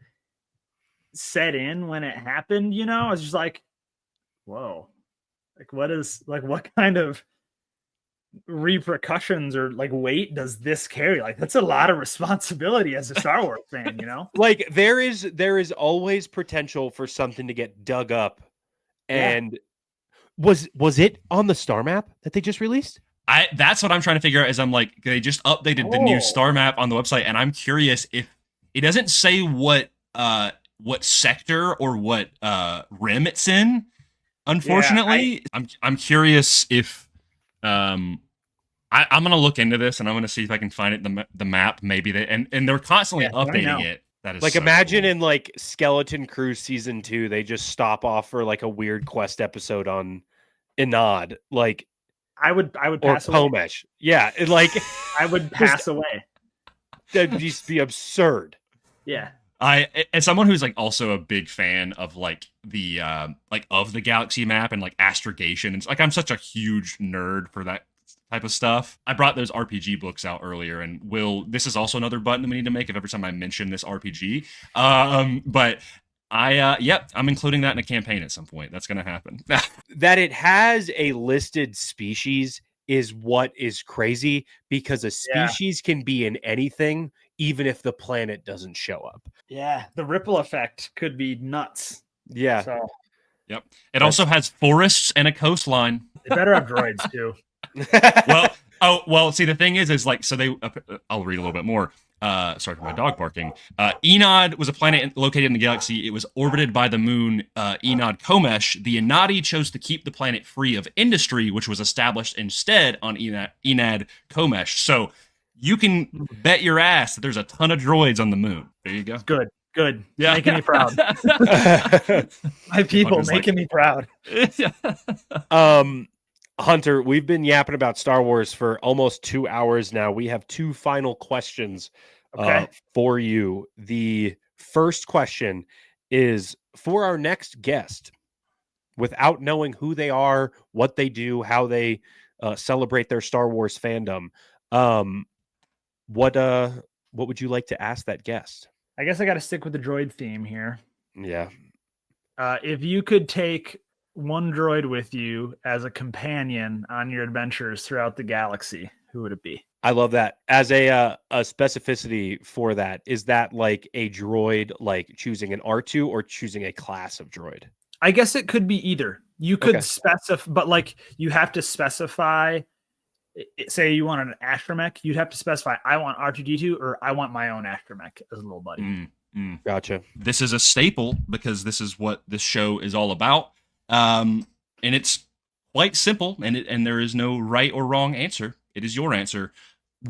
set in when it happened. You know, I was just like, "Whoa, like what kind of repercussions or like weight does this carry? Like that's a lot of responsibility as a Star Wars fan, you know." Like there is always potential for something to get dug up, and was it on the star map that they just released? That's what I'm trying to figure out. Is I'm like, they just updated the new star map on the website, and I'm curious if it doesn't say what sector or what rim it's in. Unfortunately, I'm curious if I'm gonna look into this, and I'm gonna see if I can find it the map. Maybe and they're constantly updating it. That is like so imagine cool. In like Skeleton Crew season 2, they just stop off for like a weird quest episode on Inad, like I would pass or away. Pomesh. Yeah, like I would pass away. That'd just be absurd. Yeah. As someone who's like also a big fan of like the of the galaxy map and like astrogation, it's like I'm such a huge nerd for that type of stuff. I brought those RPG books out earlier, and this is also another button that we need to make if every time I mention this RPG. But I'm including that in a campaign at some point. That's going to happen. That it has a listed species is what is crazy, because a species can be in anything, even if the planet doesn't show up. Yeah, the ripple effect could be nuts. Yeah. So. Yep. It also has forests and a coastline. They better have droids too. See, the thing is like, so I'll read a little bit more. Sorry for my dog barking. Enod was a planet located in the galaxy. It was orbited by the moon Enod Komesh. The Enadi chose to keep the planet free of industry, which was established instead on Enad Komesh. So you can bet your ass that there's a ton of droids on the moon. There you go. Good. Yeah. Making me proud. My people making me proud. Hunter, we've been yapping about Star Wars for almost 2 hours now. We have 2 final questions for you. The first question is for our next guest. Without knowing who they are, what they do, how they celebrate their Star Wars fandom, what would you like to ask that guest? I guess I got to stick with the droid theme here. Yeah. If you could take one droid with you as a companion on your adventures throughout the galaxy, who would it be? I love that. As a specificity for that, is that like a droid, like choosing an R2 or choosing a class of droid? I guess it could be either. You could specify, but like you have to specify. Say you want an astromech, you'd have to specify I want R2D2 or I want my own astromech as a little buddy. Gotcha. This is a staple because this is what this show is all about. And it's quite simple, and there is no right or wrong answer. It is your answer.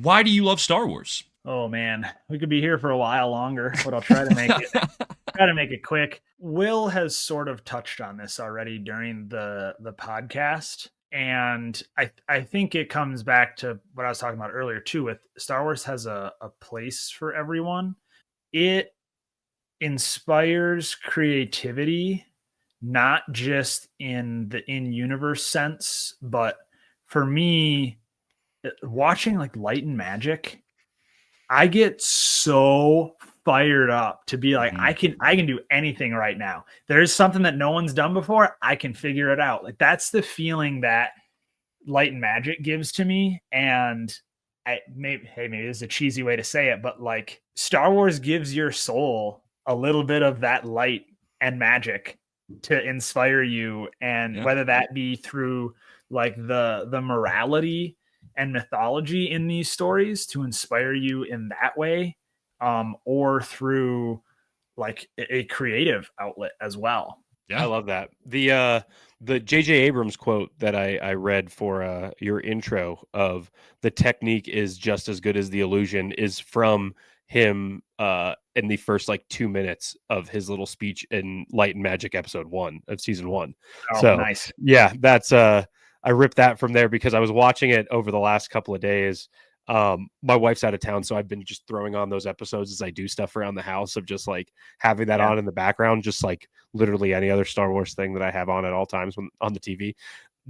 Why do you love Star Wars? Oh man, we could be here for a while longer, but I'll try to make it quick. Will has sort of touched on this already during the podcast, and I think it comes back to what I was talking about earlier too. With Star Wars has a place for everyone. It inspires creativity. Not just in the in-universe sense, but for me, watching like Light and Magic, I get so fired up to be like, I can do anything right now. There's something that no one's done before. I can figure it out. Like that's the feeling that Light and Magic gives to me. And maybe this is a cheesy way to say it, but like Star Wars gives your soul a little bit of that light and magic to inspire you, and whether that be through like the morality and mythology in these stories to inspire you in that way, or through like a creative outlet as well. I love that. The J.J. Abrams quote that I read for your intro of the technique is just as good as the illusion is from him in the first like 2 minutes of his little speech in Light and Magic episode 1 of season 1. Oh, so nice. Yeah, that's I ripped that from there because I was watching it over the last couple of days. My wife's out of town, so I've been just throwing on those episodes as I do stuff around the house, of just like having that on in the background, just like literally any other Star Wars thing that I have on at all times when on the TV.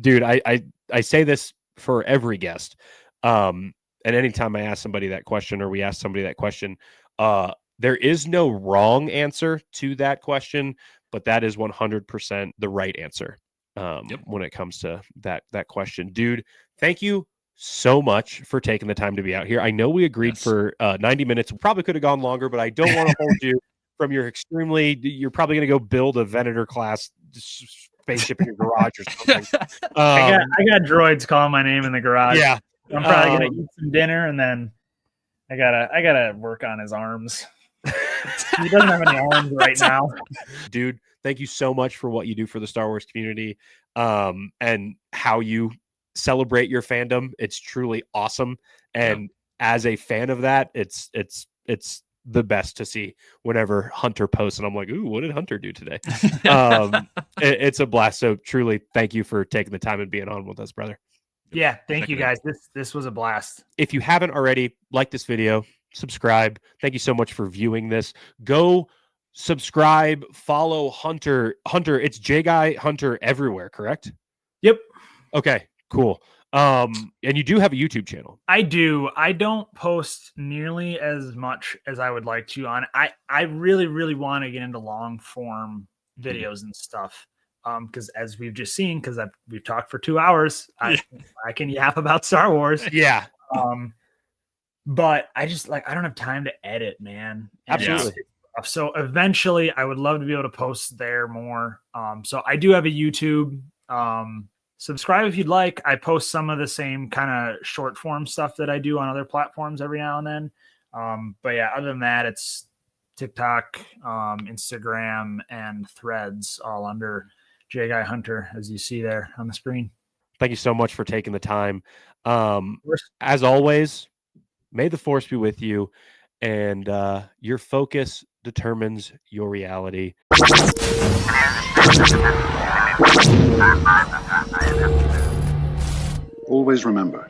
Dude, I say this for every guest. And anytime I ask somebody that question, or we ask somebody that question, there is no wrong answer to that question, but that is 100% the right answer. When it comes to that question. Dude, thank you so much for taking the time to be out here. I know we agreed for 90 minutes. We probably could have gone longer, but I don't want to hold you from your you're probably going to go build a Venator class spaceship in your garage or something. I got droids calling my name in the garage. Yeah. I'm probably going to eat some dinner, and then I gotta work on his arms. He doesn't have any arms right now. Dude, thank you so much for what you do for the Star Wars community, and how you celebrate your fandom. It's truly awesome. And as a fan of that, it's the best to see whenever Hunter posts and I'm like, ooh, what did Hunter do today? It's a blast. So truly, thank you for taking the time and being on with us, brother. Yeah, thank you guys. This was a blast. If you haven't already, like this video, subscribe. Thank you so much for viewing this. Go subscribe, follow Hunter. Hunter, it's J-Guy Hunter everywhere, correct? Yep. Okay, cool. And you do have a YouTube channel. I do. I don't post nearly as much as I would like to on. I really, really want to get into long form videos and stuff. Because as we've just seen, because we've talked for 2 hours, I can yap about Star Wars. Yeah. But I just I don't have time to edit, man. Absolutely. So eventually I would love to be able to post there more. So I do have a YouTube. Subscribe if you'd like. I post some of the same kind of short form stuff that I do on other platforms every now and then. But yeah, other than that, it's TikTok, Instagram, and Threads, all under J-Guy Hunter, as you see there on the screen. Thank you so much for taking the time. As always, may the Force be with you, and your focus determines your reality. Always remember,